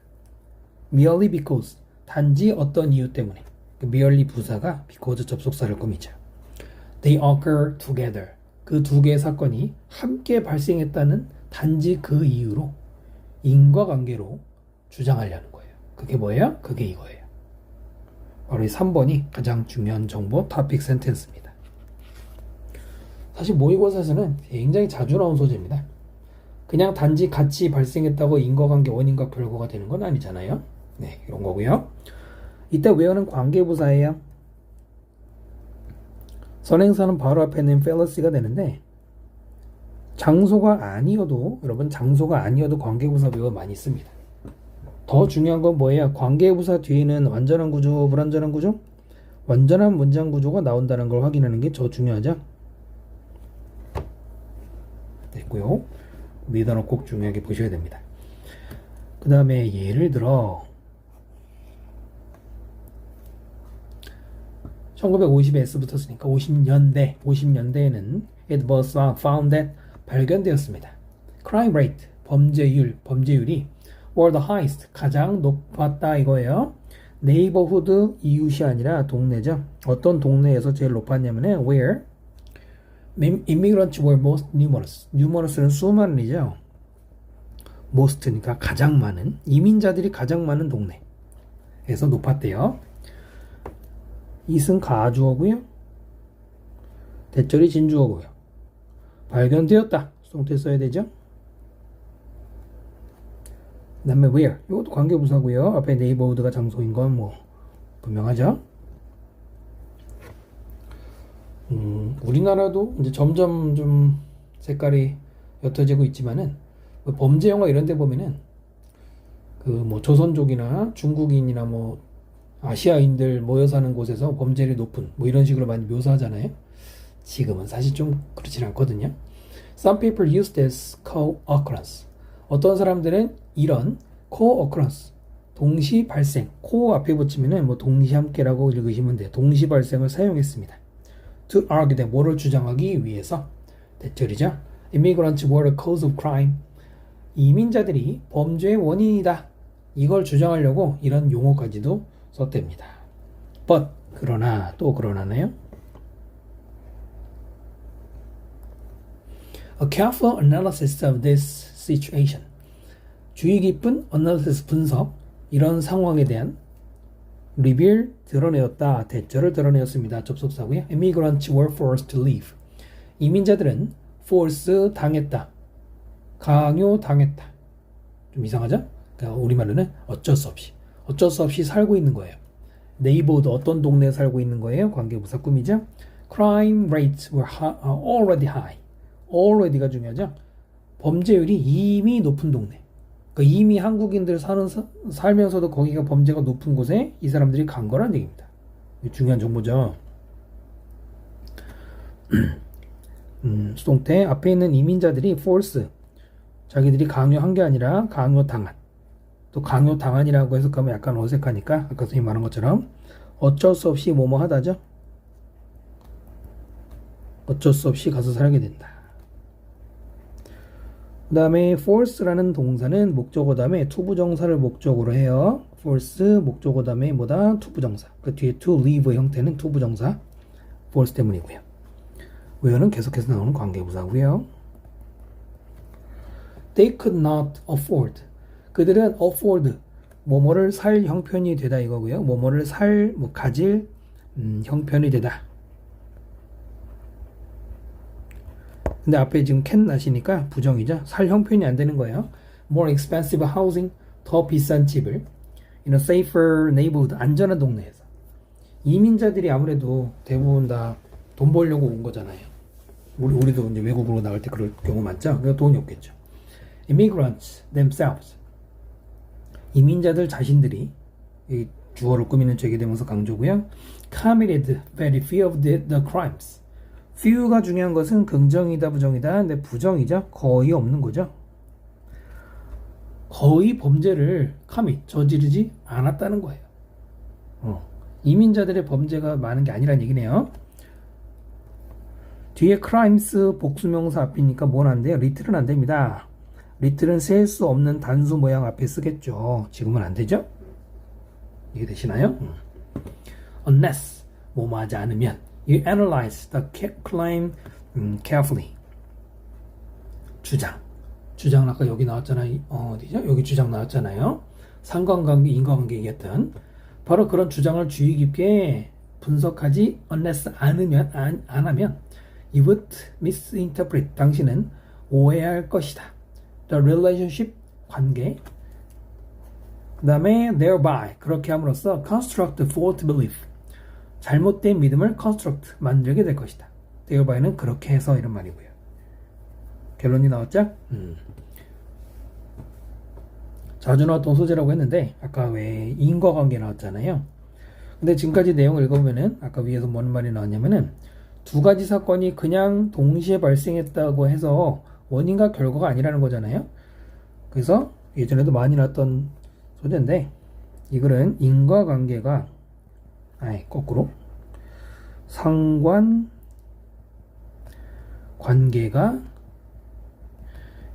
merely because 단지 어떤 이유 때문에 merely 부사가 because 접속사를 꾸미죠. They occur together 그 두 개의 사건이 함께 발생했다는 단지 그 이유로 인과관계로 주장하려는 거예요. 그게 뭐예요? 그게 이거예요. 바로 이 3번이 가장 중요한 정보 토픽 센텐스입니다. 사실 모의고사에서는 굉장히 자주 나온 소재입니다. 그냥 단지 같이 발생했다고 인과관계 원인과 결과가 되는 건 아니잖아요. 네, 이런 거고요. 이때 외우는 관계부사예요. 선행사는 바로 앞에 있는 fallacy가 되는데 장소가 아니어도 여러분 장소가 아니어도 관계부사 외워 많이 씁니다. 더 중요한 건 뭐예요? 관계부사 뒤에는 완전한 구조, 불완전한 구조? 완전한 문장 구조가 나온다는 걸 확인하는 게 더 중요하죠. 됐고요. 이 단어 꼭 중요하게 보셔야 됩니다. 그 다음에 예를 들어 1950에 S 붙었으니까 50년대에는 it was found that 발견되었습니다. crime rate 범죄율이 were the highest 가장 높았다 이거예요. neighborhood 이웃이 아니라 동네죠. 어떤 동네에서 제일 높았냐면은 where immigrants were most numerous는 수많은이죠. most니까 가장 많은 이민자들이 가장 많은 동네에서 높았대요. 이승 가주어고요. 대절이 진주어고요. 발견되었다. 수동태 써야 되죠. 그 다음에 where 이것도 관계부사고요. 앞에 neighborhood가 장소인 건 뭐 분명하죠. 우리나라도 이제 점점 좀 색깔이 옅어지고 있지만은 범죄 영화 이런 데 보면은 그 뭐 조선족이나 중국인이나 뭐 아시아인들 모여 사는 곳에서 범죄율이 높은 뭐 이런 식으로 많이 묘사하잖아요. 지금은 사실 좀 그렇진 않거든요. Some people use this co-occurrence. 어떤 사람들은 이런 co-occurrence, 동시 발생, co 앞에 붙이면은 뭐 동시 함께라고 읽으시면 돼요. 동시 발생을 사용했습니다. To argue that 뭐를 주장하기 위해서 대절이죠. Immigrants were the cause of crime. 이민자들이 범죄의 원인이다. 이걸 주장하려고 이런 용어까지도 썼답니다. But 그러나 또 그러나네요. A careful analysis of this situation. 주의 깊은 analysis 분석 이런 상황에 대한 reveal 드러내었다. 대절을 드러내었습니다. 접속사고요. Immigrants were forced to leave. 이민자들은 force 당했다. 강요당했다. 좀 이상하죠? 그러니까 우리말로는 어쩔 수 없이 살고 있는 거예요. neighborhood 어떤 동네에 살고 있는 거예요? 관계부사 꾸미죠. Crime rates were already high. already가 중요하죠. 범죄율이 이미 높은 동네. 그러니까 이미 한국인들 살면서도 거기가 범죄가 높은 곳에 이 사람들이 간 거란 얘기입니다. 중요한 정보죠. 수동태 앞에 있는 이민자들이 force 자기들이 강요한 게 아니라 강요당한 또 강요당한이라고 해석하면 약간 어색하니까 아까 선생님 말한 것처럼 어쩔 수 없이 뭐뭐 하다죠. 어쩔 수 없이 가서 살게 된다. 그 다음에 force라는 동사는 목적어 다음에 투부정사를 목적으로 해요. force 목적어 다음에 뭐다? 투부정사. 그 뒤에 to leave의 형태는 투부정사 force 때문이고요. where는 계속해서 나오는 관계부사고요. They could not afford. 그들은 afford 뭐뭐를 살 형편이 되다 이거고요. 뭐뭐를 가질 형편이 되다. 근데 앞에 지금 can 나시니까 부정이죠. 살 형편이 안 되는 거예요. More expensive housing, 더 비싼 집을 in a safer neighborhood, 안전한 동네에서. 이민자들이 아무래도 대부분 다 돈 벌려고 온 거잖아요. 우리도 이제 외국으로 나갈 때 그럴 경우 많죠. 그러니까 돈이 없겠죠. Immigrants themselves, 이민자들 자신들이 이 주어를 꾸미는 제기되면서 강조고요. Committed very few of the crimes. few가 중요한 것은 긍정이다 부정이다. 근데 부정이죠. 거의 없는 거죠. 거의 범죄를 저지르지 않았다는 거예요. 이민자들의 범죄가 많은 게 아니란 얘기네요. 뒤에 crimes 복수명사 앞이니까 뭘 안 돼요? little은 안 됩니다. little은 셀 수 없는 단수 모양 앞에 쓰겠죠. 지금은 안 되죠? 이해되시나요? unless 뭐뭐 하지 않으면 you analyze the claim carefully. 주장은 아까 여기 나왔잖아요. 어디죠? 여기 주장 나왔잖아요. 상관관계, 인과관계 얘기했던 바로 그런 주장을 주의 깊게 분석하지 unless 안 하면 you would misinterpret. 당신은 오해할 것이다. The relationship, 관계. 그 다음에 thereby, 그렇게 함으로써 construct false belief. 잘못된 믿음을 construct, 만들게 될 것이다. thereby,는 그렇게 해서 이런 말이고요. 결론이 나왔죠? 자주 나왔던 소재라고 했는데 아까 왜 인과관계 나왔잖아요. 근데 지금까지 내용을 읽어보면은 아까 위에서 뭔 말이 나왔냐면은 두 가지 사건이 그냥 동시에 발생했다고 해서 원인과 결과가 아니라는 거잖아요. 그래서 예전에도 많이 나왔던 소재인데 이거는 인과관계가 거꾸로 상관관계가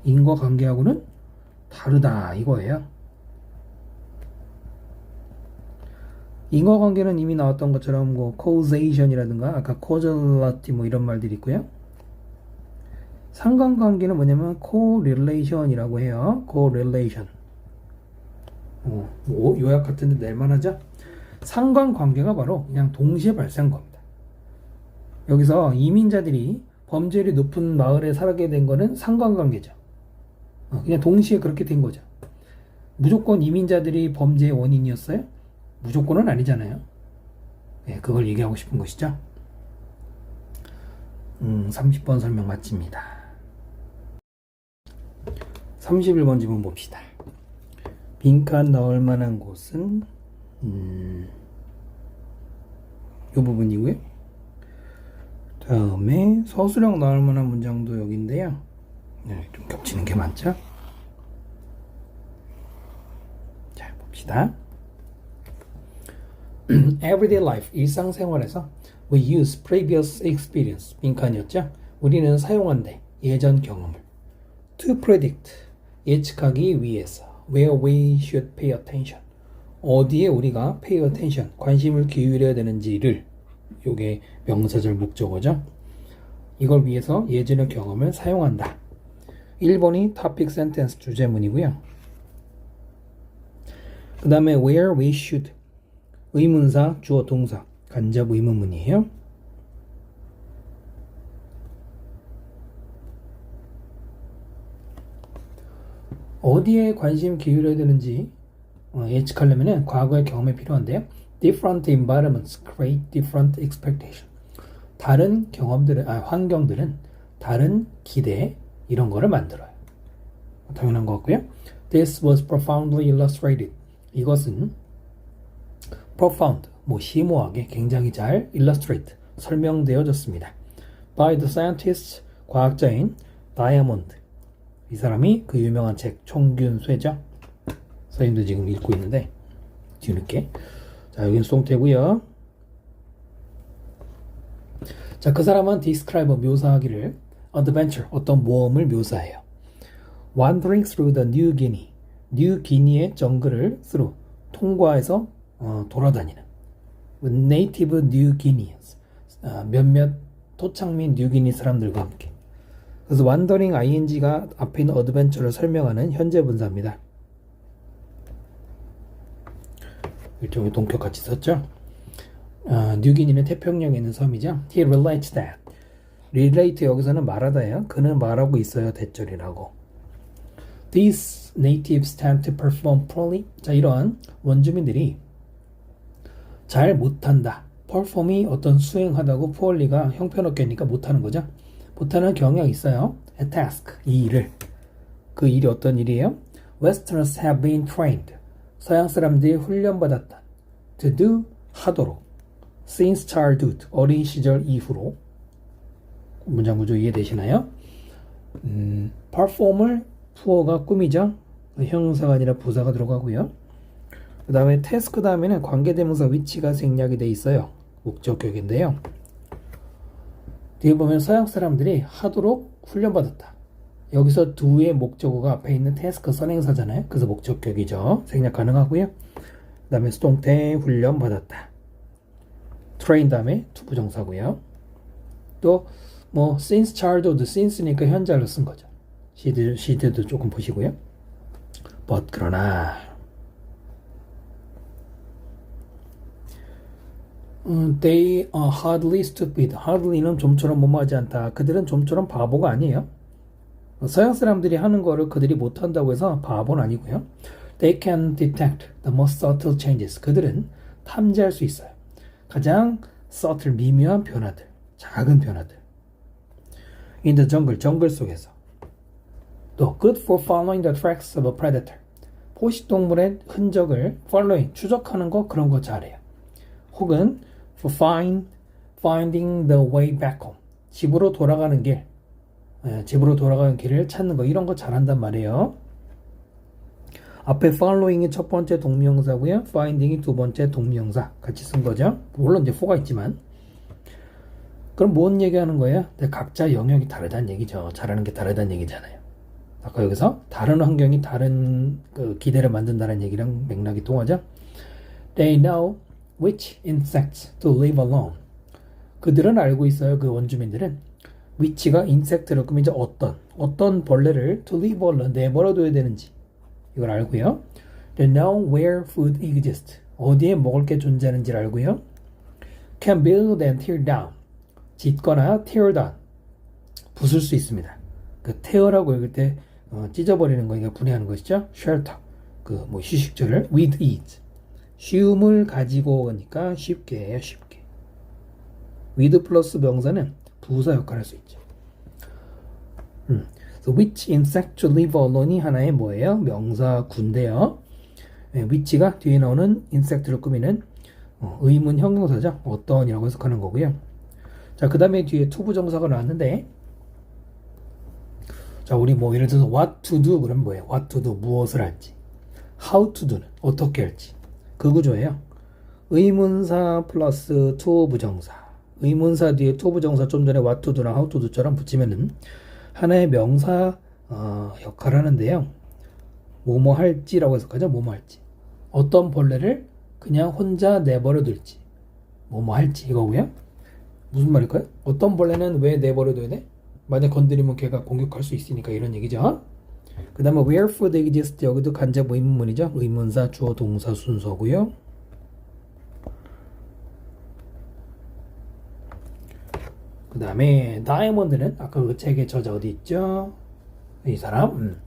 인과관계하고는 다르다 이거예요. 인과관계는 이미 나왔던 것처럼 뭐 causation이라든가 아까 causality 뭐 이런 말들이 있고요. 상관관계는 뭐냐면 correlation이라고 해요. correlation. 뭐 요약 같은데 낼만하죠? 상관관계가 바로 그냥 동시에 발생한 겁니다. 여기서 이민자들이 범죄율이 높은 마을에 살게 된 거는 상관관계죠. 그냥 동시에 그렇게 된 거죠. 무조건 이민자들이 범죄의 원인이었어요? 무조건은 아니잖아요. 네, 그걸 얘기하고 싶은 것이죠. 30번 설명 마칩니다. 31번 지문 봅시다. 빈칸 넣을 만한 곳은 이 부분이고요. 다음에 서술형 넣을 만한 문장도 여기인데요. 네, 좀 겹치는 게 많죠? 자, 봅시다. Everyday life, 일상생활에서 we use previous experience, 빈칸이었죠? 우리는 사용한대, 예전 경험을 to predict, 예측하기 위해서 where we should pay attention, 어디에 우리가 pay attention, 관심을 기울여야 되는지를 요게 명사절 목적어죠? 이걸 위해서 예전의 경험을 사용한다. 1번이 topic sentence 주제문이고요. 그 다음에 where we should 의문사 주어 동사 간접 의문문이에요. 어디에 관심 기울여야 되는지 예측하려면 과거의 경험이 필요한데요. Different environments create different expectation. 다른 경험들은, 환경들은 다른 기대, 이런 거를 만들어요. 당연한 것 같고요. This was profoundly illustrated. 이것은 profound, 심오하게 굉장히 잘 illustrate, 설명되어졌습니다. By the scientist, 과학자인 다이아몬드. 이 사람이 그 유명한 책 총균쇠죠. 선생님도 지금 읽고 있는데 뒤늦게. 자, 여기는 송태고요. 자, 그 사람은 describe, 묘사하기를 adventure, 어떤 모험을 묘사해요. Wandering through the New Guinea, 뉴 기니의 정글을 through, 통과해서 돌아다니는 native New Guineans, 몇몇 토착민 뉴기니 사람들과 함께. 그래서 wandering ing가 앞에 있는 adventure를 설명하는 현재 분사입니다. 일종의 동격 같이 썼죠. 뉴기니는 태평양에 있는 섬이죠. He relates that. relate 여기서는 말하다예요. 그는 말하고 있어요. 대절이라고. These natives tend to perform poorly. 자, 이러한 원주민들이 잘 못한다. perform이 어떤 수행하다고 poorly가 형편없게 하니까 못하는 거죠. 못하는 경향이 있어요. A task, 이 일을. 그 일이 어떤 일이에요? Westerners have been trained. 서양 사람들이 훈련받았다. To do, 하도록. Since childhood, 어린 시절 이후로. 문장 구조 이해되시나요? perform을 poor가 꾸미죠. 형용사가 아니라 부사가 들어가고요. 그 다음에 task 다음에는 관계대명사 위치가 생략이 돼 있어요. 목적격인데요. 뒤에 보면 서양 사람들이 하도록 훈련받았다. 여기서 do의 목적어가 앞에 있는 task 선행사잖아요. 그래서 목적격이죠. 생략 가능하고요. 그 다음에 수동태 훈련받았다. train 다음에 to 부정사고요. 또 since childhood, since니까 현재로 쓴 거죠. 시드도 조금 보시고요. but 그러나 they are hardly stupid. hardly는 좀처럼 뭐뭐하지 않다. 그들은 좀처럼 바보가 아니에요. 서양 사람들이 하는 거를 그들이 못한다고 해서 바보는 아니고요. They can detect the most subtle changes. 그들은 탐지할 수 있어요. 가장 subtle, 미묘한 변화들, 작은 변화들. In the jungle, 정글 속에서. 또 good for following the tracks of a predator. 포식동물의 흔적을 following, 추적하는 거, 그런 거 잘해요. 혹은 for finding the way back home. 집으로 돌아가는 길을 찾는 거, 이런 거 잘한단 말이에요. 앞에 following이 첫 번째 동명사고요. finding이 두 번째 동명사. 같이 쓴 거죠. 물론 이제 for가 있지만. 그럼 뭔 얘기하는 거예요? 각자 영역이 다르다는 얘기죠. 잘하는 게 다르다는 얘기잖아요. 아까 여기서 다른 환경이 다른 기대를 만든다는 얘기랑 맥락이 통하죠. They know which insects to leave alone. 그들은 알고 있어요. 그 원주민들은 which가 insect를 꾸미죠. 어떤 벌레를 to leave alone, 내버려둬야 되는지 이걸 알고요. They know where food exists. 어디에 먹을 게 존재하는지를 알고요. Can build and tear down. 짓거나 tear down. 부술 수 있습니다. 그 tear라고 읽을 때 찢어버리는 거니까 분해하는 것이죠. shelter. 휴식처를 with ease. 쉬움을 가지고 오니까 쉽게 해요. 쉽게. with 플러스 명사는 부사 역할을 할 수 있죠. So which insect to live alone이 하나의 뭐예요? 명사군데요. which가 뒤에 나오는 insect를 꾸미는 의문 형용사죠. 어떤이라고 해석하는 거고요. 자, 그 다음에 뒤에 to 부정사가 나왔는데, 자, 우리 예를 들어서 what to do 그러면 뭐예요? what to do, 무엇을 할지. how to do는 어떻게 할지. 그 구조예요. 의문사 플러스 to 부정사. 의문사 뒤에 to 부정사 좀 전에 what to do나 how to do처럼 붙이면은 하나의 명사 역할을 하는데요. 뭐뭐 할지라고 해석하죠. 뭐뭐 할지. 어떤 벌레를 그냥 혼자 내버려 둘지. 뭐뭐 할지 이거고요. 무슨 말일까요? 어떤 벌레는 왜 내버려둬야 돼? 만약 건드리면 걔가 공격할 수 있으니까 이런 얘기죠. 그 다음에 where food exists 여기도 간접 의문문이죠. 의문사, 주어, 동사 순서고요. 그 다음에 다이아몬드는 아까 그 책의 저자 어디 있죠? 이 사람.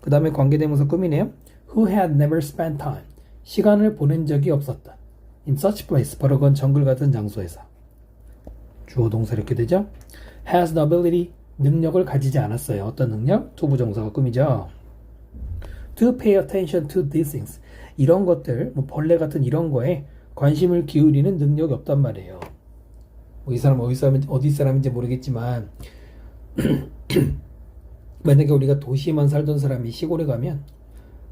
그 다음에 관계대명사 꾸미네요. Who had never spent time. 시간을 보낸 적이 없었다. in such place. 바로 그건 정글 같은 장소에서. 주어 동사 이렇게 되죠. has the ability. 능력을 가지지 않았어요. 어떤 능력? 투부정사가 꿈이죠. to pay attention to these things. 이런 것들, 뭐 벌레 같은 이런 거에 관심을 기울이는 능력이 없단 말이에요. 뭐 이 사람 어디 사람인지 모르겠지만 만약에 우리가 도시에만 살던 사람이 시골에 가면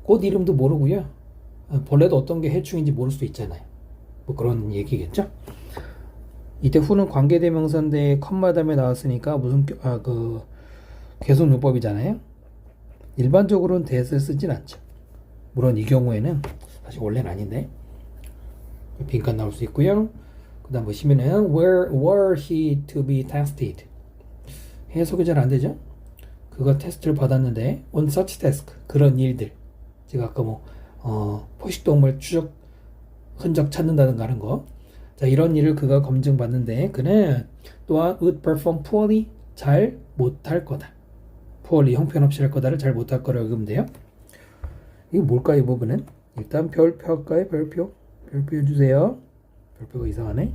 꽃 이름도 모르고요. 벌레도 어떤 게 해충인지 모를 수 있잖아요. 뭐 그런 얘기겠죠. 이때 후는 관계대명사인데 컴마 다음에 나왔으니까 무슨 계속용법이잖아요. 일반적으로는 that을 쓰진 않죠. 물론 이 경우에는 사실 원래는 아닌데 빈칸 나올 수 있고요. 그 다음 보시면은 were he to be tested. 해석이 잘 안되죠. 그가 테스트를 받았는데 on such task. 그런 일들. 제가 아까 포식동물 추적 흔적 찾는다든가 하는 거. 자, 이런 일을 그가 검증받는데 그는 또한 would perform poorly. 잘 못할 거다. poorly 형편없이 할 거다를 잘 못할 거라고 읽으면 돼요. 이게 뭘까 이 부분은? 일단 별표 할까요? 별표 해주세요. 별표가 이상하네.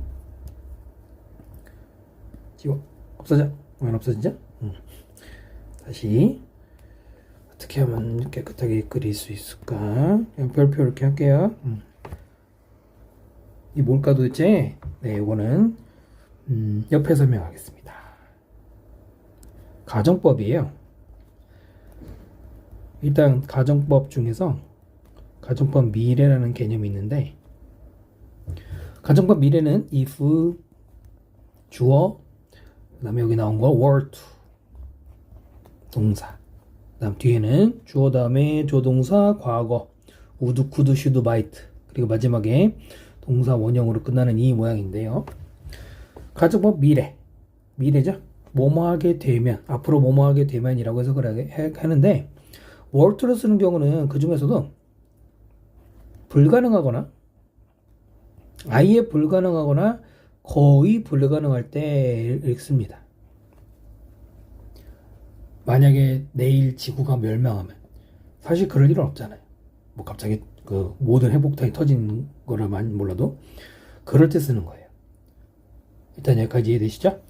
지워. 없어져. 왜 없어지죠? 다시 어떻게 하면 깨끗하게 그릴 수 있을까? 그냥 별표 이렇게 할게요. 이 뭘까 도대체? 네, 이거는 옆에 설명하겠습니다. 가정법이에요. 일단 가정법 중에서 가정법 미래라는 개념이 있는데 가정법 미래는 if 주어 그 다음에 여기 나온 거 were to 동사 그 다음 뒤에는 주어 다음에 조동사 과거 would, could, should, might 그리고 마지막에 동사 원형으로 끝나는 이 모양인데요. 가정법 미래죠. 뭐뭐 하게 되면 앞으로 뭐뭐 하게 되면이라고 해석을 하는데 were to를 쓰는 경우는 그 중에서도 불가능하거나 아예 불가능하거나 거의 불가능할 때 읽습니다. 만약에 내일 지구가 멸망하면 사실 그럴 일은 없잖아요. 뭐 갑자기 그 모든 핵폭탄이 터진 거라만 몰라도 그럴 때 쓰는 거예요. 일단 여기까지 이해되시죠?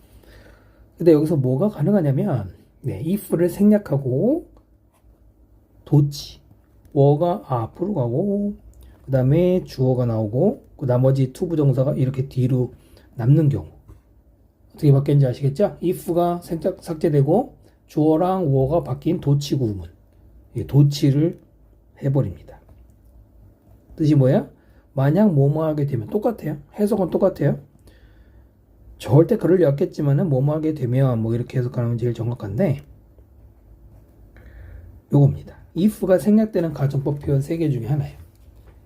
근데 여기서 뭐가 가능하냐면 if를 생략하고 도치 워가 앞으로 가고 그 다음에 주어가 나오고 그 나머지 to 부정사가 이렇게 뒤로 남는 경우 어떻게 바뀌는지 아시겠죠? if가 삭제되고 주어랑 워가 바뀐 도치 구문 도치를 해버립니다. 뜻이 뭐야? 만약 뭐뭐 하게 되면 똑같아요. 해석은 똑같아요. 절대 그럴 리 없겠지만은 뭐뭐 하게 되면 뭐 이렇게 해석하면 제일 정확한데 요겁니다. if가 생략되는 가정법 표현 3개 중에 하나예요.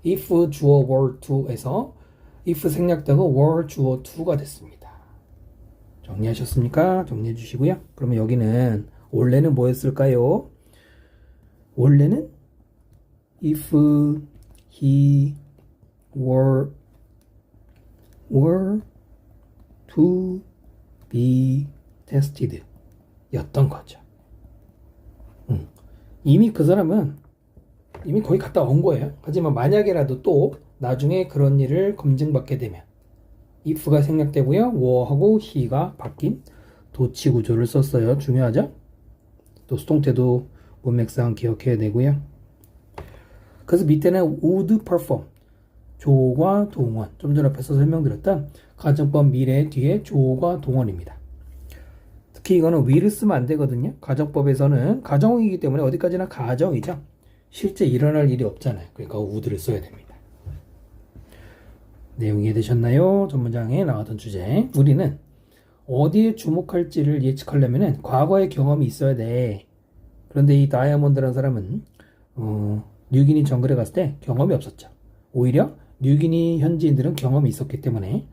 if 주어 were to에서 if 생략되고 were 주어 to가 됐습니다. 정리하셨습니까? 정리해 주시고요. 그러면 여기는 원래는 뭐였을까요? 원래는 if he were to be tested 였던 거죠. 이미 그 사람은 이미 거의 갔다 온 거예요. 하지만 만약에라도 또 나중에 그런 일을 검증받게 되면 if가 생략되고요. were하고 he가 바뀐 도치 구조를 썼어요. 중요하죠? 또 수동태도 문맥상 기억해야 되고요. 그래서 밑에는 would perform 조과 동원 좀 전 앞에서 설명드렸던 가정법 미래 뒤에 조과 동원입니다. 특히 이거는 will을 쓰면 안 되거든요. 가정법에서는 가정이기 때문에 어디까지나 가정이죠. 실제 일어날 일이 없잖아요. 그러니까 would를 써야 됩니다. 내용 이해되셨나요? 전문장에 나왔던 주제. 우리는 어디에 주목할지를 예측하려면 과거의 경험이 있어야 돼. 그런데 이 다이아몬드라는 사람은 뉴기니 정글에 갔을 때 경험이 없었죠. 오히려 뉴기니 현지인들은 경험이 있었기 때문에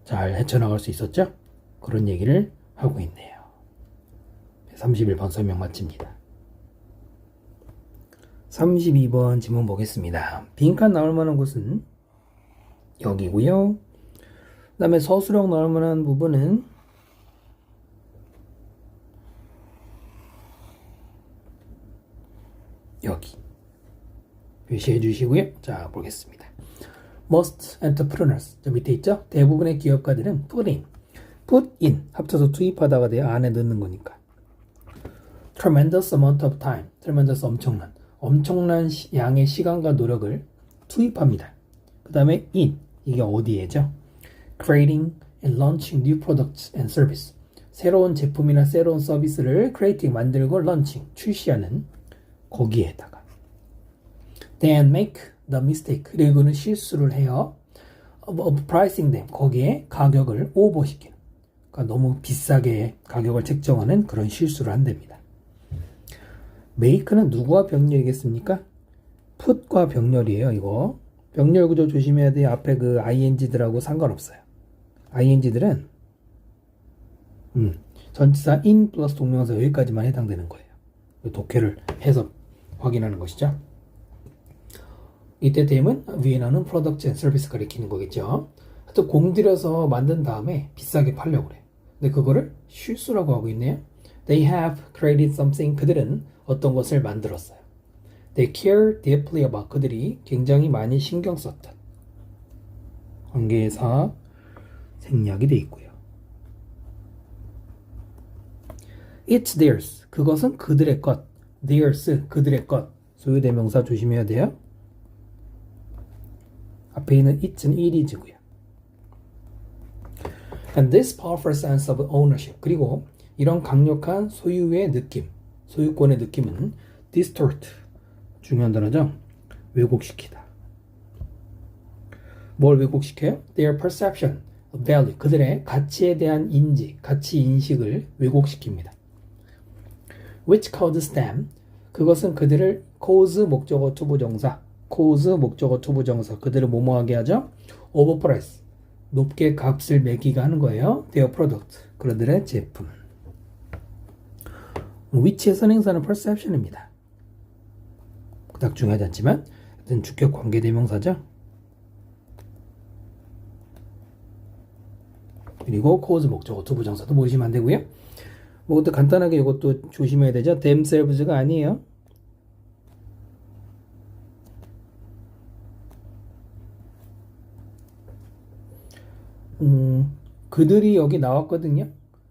잘 헤쳐나갈 수 있었죠. 그런 얘기를 하고 있네요. 31번 설명 마칩니다. 32번 지문 보겠습니다. 빈칸 나올 만한 곳은 여기고요. 그 다음에 서술형 나올 만한 부분은 여기 표시해 주시고요. 자, 보겠습니다. Most entrepreneurs. 저 밑에 있죠? 대부분의 기업가들은 put in. 합쳐서 투입하다가 돼요. 안에 넣는 거니까. Tremendous amount of time. tremendous 엄청난 양의 시간과 노력을 투입합니다. 그 다음에 in. 이게 어디에죠? Creating and launching new products and service. 새로운 제품이나 새로운 서비스를 creating, 만들고 launching, 출시하는 거기에다가 then make the mistake. 그리고는 실수를 해요. of pricing them. 거기에 가격을 오버시키는. 그러니까 너무 비싸게 가격을 책정하는 그런 실수를 한답니다. make는 누구와 병렬이겠습니까? put과 병렬이에요. 이거 병렬 구조 조심해야 돼요. 앞에 그 ing들하고 상관없어요. ing들은 전치사 in 플러스 동명사 여기까지만 해당되는 거예요. 독해를 해서 확인하는 것이죠. 이때 댐은 위에 나오는 프로덕트 앤 서비스 가리키는 거겠죠. 또 공들여서 만든 다음에 비싸게 팔려고 그래. 근데 그거를 실수라고 하고 있네요. They have created something. 그들은 어떤 것을 만들었어요. They care deeply about. 그들이 굉장히 많이 신경 썼던 관계사 생략이 돼 있고요. It's theirs. 그것은 그들의 것. Theirs. 그들의 것. 소유대명사 조심해야 돼요. 앞에 있는 it'은 it이고요. And this powerful sense of ownership. 그리고 이런 강력한 소유의 느낌, 소유권의 느낌은 distort. 중요한 단어죠. 왜곡시키다. 뭘 왜곡시켜요? Their perception of value. 그들의 가치에 대한 인지, 가치 인식을 왜곡시킵니다. Which causes them. 그것은 그들을 cause 목적어 투부정사, cause 목적어 투부정사. 그들을 뭐뭐하게 하죠? overprice. 높게 값을 매기게 하는 거예요. Their product. 그들의 제품. which의 선행사는 perception입니다. 그닥 중요하지 않지만 어떤 주격 관계 대명사죠. 그리고 cause 목적어 투부정사도 모르시면 안 되고요. 뭐것도 간단하게 이것도 조심해야 되죠. themselves가 아니에요. 그들이 여기 나왔거든요.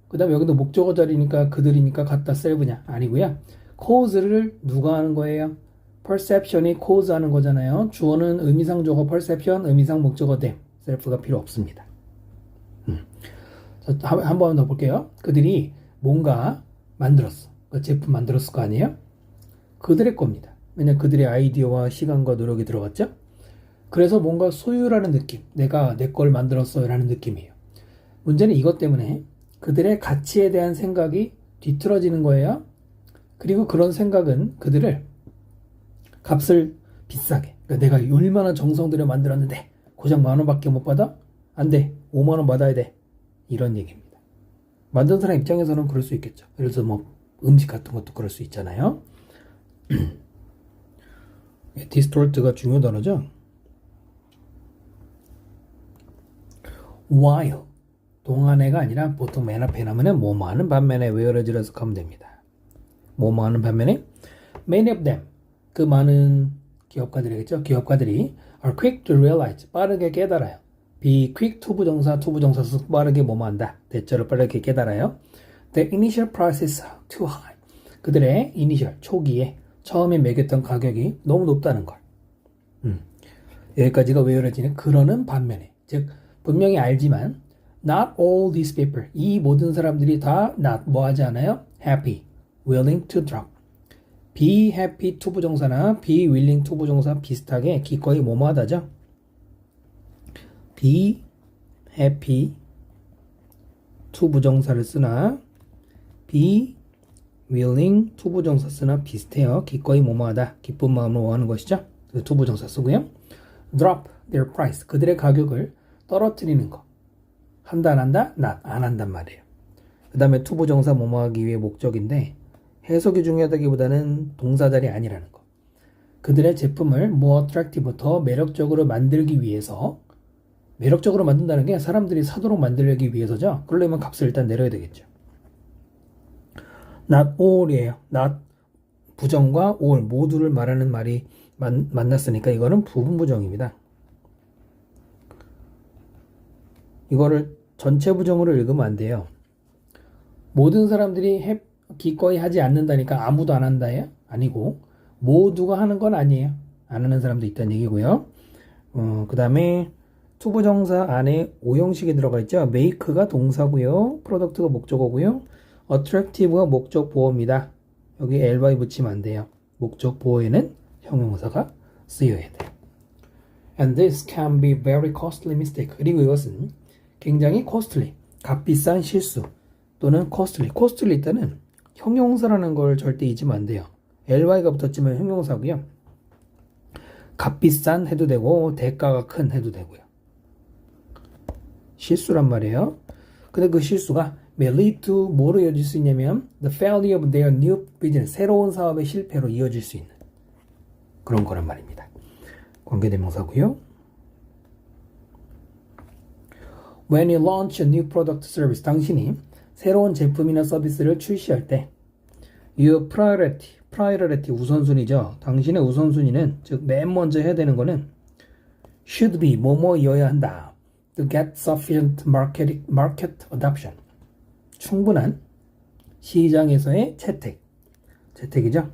그 다음에 여기도 목적어 자리니까 그들이니까 갖다 self냐? 아니고요. cause를 누가 하는 거예요? perception이 cause 하는 거잖아요. 주어는 의미상 주어가 perception, 의미상 목적어 them. self가 필요 없습니다. 한 번 더 볼게요. 그들이 뭔가 만들었어. 그 제품 만들었을 거 아니에요? 그들의 겁니다. 왜냐면 그들의 아이디어와 시간과 노력이 들어갔죠? 그래서 뭔가 소유라는 느낌, 내가 내 걸 만들었어요 라는 느낌이에요. 문제는 이것 때문에 그들의 가치에 대한 생각이 뒤틀어지는 거예요. 그리고 그런 생각은 그들을 값을 비싸게, 그러니까 내가 얼마나 정성 들여 만들었는데 고작 10,000원밖에 못 받아? 안 돼. 50,000원 받아야 돼. 이런 얘기입니다. 만든 사람 입장에서는 그럴 수 있겠죠. 예를 들어서 뭐 음식 같은 것도 그럴 수 있잖아요. distort가 중요한 단어죠. while 동안에가 아니라 보통 맨 앞에 나오면 뭐뭐하는 반면에 whereas를 해석하면 됩니다. 뭐뭐하는 반면에 many of them 그 많은 기업가들이겠죠. 기업가들이 are quick to realize 빠르게 깨달아요. be quick 투부정사 투부정사 빠르게 뭐뭐한다. 대처를 빠르게 깨달아요. The initial price is too high. 그들의 initial 초기에 처음에 매겼던 가격이 너무 높다는 걸. 여기까지가 whereas는 그러는 반면에 즉 분명히 알지만 not all these people 이 모든 사람들이 다 not 뭐 하지 않아요? happy, willing to drop. be happy 투부정사나 be willing 투부정사 비슷하게 기꺼이 뭐뭐하다죠. be happy 투부정사를 쓰나 be willing 투부정사 쓰나 비슷해요. 기꺼이 뭐뭐하다 기쁜 마음으로 뭐하는 것이죠. 투부정사 쓰고요. drop their price 그들의 가격을 떨어뜨리는 거. 한다 안 한다? not 안 한단 말이에요. 그 다음에 투부정사 뭐뭐하기 위해 목적인데 해석이 중요하다기보다는 동사자리 아니라는 거. 그들의 제품을 more attractive 더 매력적으로 만들기 위해서 매력적으로 만든다는 게 사람들이 사도록 만들기 위해서죠. 그러려면 값을 일단 내려야 되겠죠. not all이에요. not 부정과 all 모두를 말하는 말이 만났으니까 이거는 부분 부정입니다. 이거를 전체 부정으로 읽으면 안 돼요. 모든 사람들이 기꺼이 하지 않는다니까 아무도 안 한다예요? 아니고 모두가 하는 건 아니에요. 안 하는 사람도 있다는 얘기고요. 그 다음에 투부정사 안에 오형식이 들어가 있죠. make가 동사고요. product가 목적어고요. attractive가 목적 보어입니다. 여기 ly 붙이면 안 돼요. 목적 보어에는 형용사가 쓰여야 돼요. And this can be very costly mistake. 그리고 이것은 굉장히 costly, 값비싼 실수 또는 costly 일단은 형용사라는 걸 절대 잊으면 안 돼요. ly가 붙었지만 형용사고요. 값비싼 해도 되고 대가가 큰 해도 되고요. 실수란 말이에요. 근데 그 실수가 may lead to 뭐로 이어질 수 있냐면 the failure of their new business, 새로운 사업의 실패로 이어질 수 있는 그런 거란 말입니다. 관계대명사고요. When you launch a new product service, 당신이 새로운 제품이나 서비스를 출시할 때 your priority 우선순위죠. 당신의 우선순위는 즉 맨 먼저 해야 되는 거는 should be 뭐뭐이어야 한다. To get sufficient market adoption. 충분한 시장에서의 채택이죠.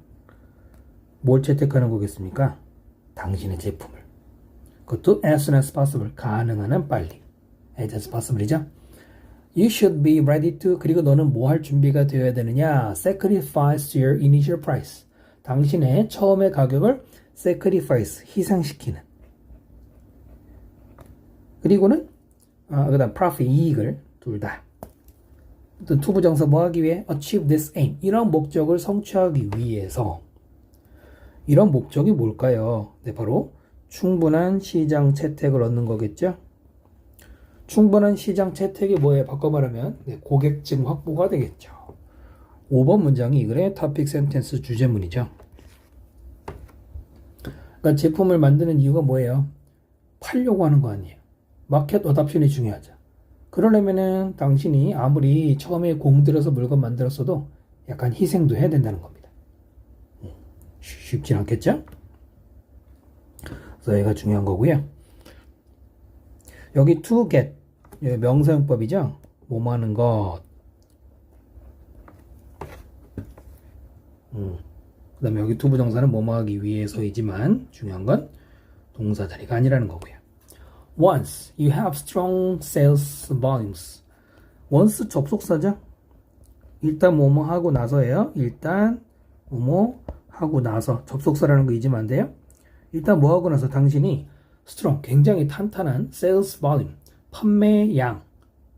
뭘 채택하는 거겠습니까? 당신의 제품을. 그것도 as soon as possible. 가능한 한 빨리. as soon as possible이죠. You should be ready to. 그리고 너는 뭐 할 준비가 되어야 되느냐? Sacrifice your initial price. 당신의 처음의 가격을 sacrifice, 희생시키는. 그리고는 그 다음 profit, 이익을 둘 다. 또 투부정사 뭐 하기 위해? achieve this aim. 이런 목적을 성취하기 위해서. 이런 목적이 뭘까요? 네, 바로 충분한 시장 채택을 얻는 거겠죠? 충분한 시장 채택이 뭐예요? 바꿔 말하면 고객증 확보가 되겠죠. 5번 문장이 이 글의 topic sentence 주제문이죠. 그러니까 제품을 만드는 이유가 뭐예요? 팔려고 하는 거 아니에요. 마켓 어답션이 중요하죠. 그러려면은 당신이 아무리 처음에 공들여서 물건 만들었어도 약간 희생도 해야 된다는 겁니다. 쉽진 않겠죠? 그래서 얘가 중요한 거고요. 여기 to get 명사용법이죠. 뭐뭐 하는 것. 그 다음에 여기 to 부정사는 뭐뭐 하기 위해서이지만 중요한 건 동사 자리가 아니라는 거고요. Once you have strong sales volumes. once 접속사죠. 일단 뭐뭐 하고 나서예요. 일단 뭐뭐 하고 나서. 접속사라는 거 잊으면 안 돼요. 일단 뭐 하고 나서 당신이 strong, 굉장히 탄탄한 sales volume,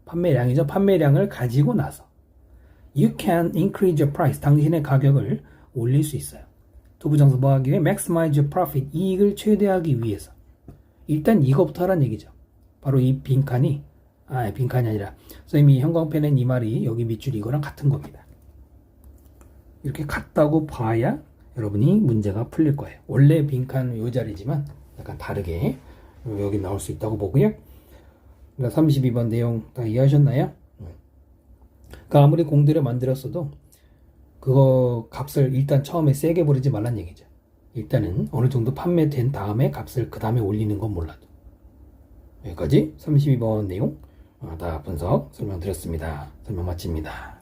판매량이죠. 판매량을 가지고 나서 you can increase your price. 당신의 가격을 올릴 수 있어요. 투부정사 뭐 하기 위해 maximize your profit. 이익을 최대하기 위해서. 일단 이거부터 하란 얘기죠. 바로 이 빈칸이 아니라 선생님이 형광펜에 이 말이 여기 밑줄 이거랑 같은 겁니다. 이렇게 같다고 봐야 여러분이 문제가 풀릴 거예요. 원래 빈칸은 이 자리지만 약간 다르게 여기 나올 수 있다고 보고요. 32번 내용 다 이해하셨나요? 그러니까 아무리 공들여 만들었어도 그거 값을 일단 처음에 세게 부르지 말란 얘기죠. 일단은 어느 정도 판매된 다음에 값을 그 다음에 올리는 건 몰라도. 여기까지 32번 내용 다 분석 설명드렸습니다. 설명 마칩니다.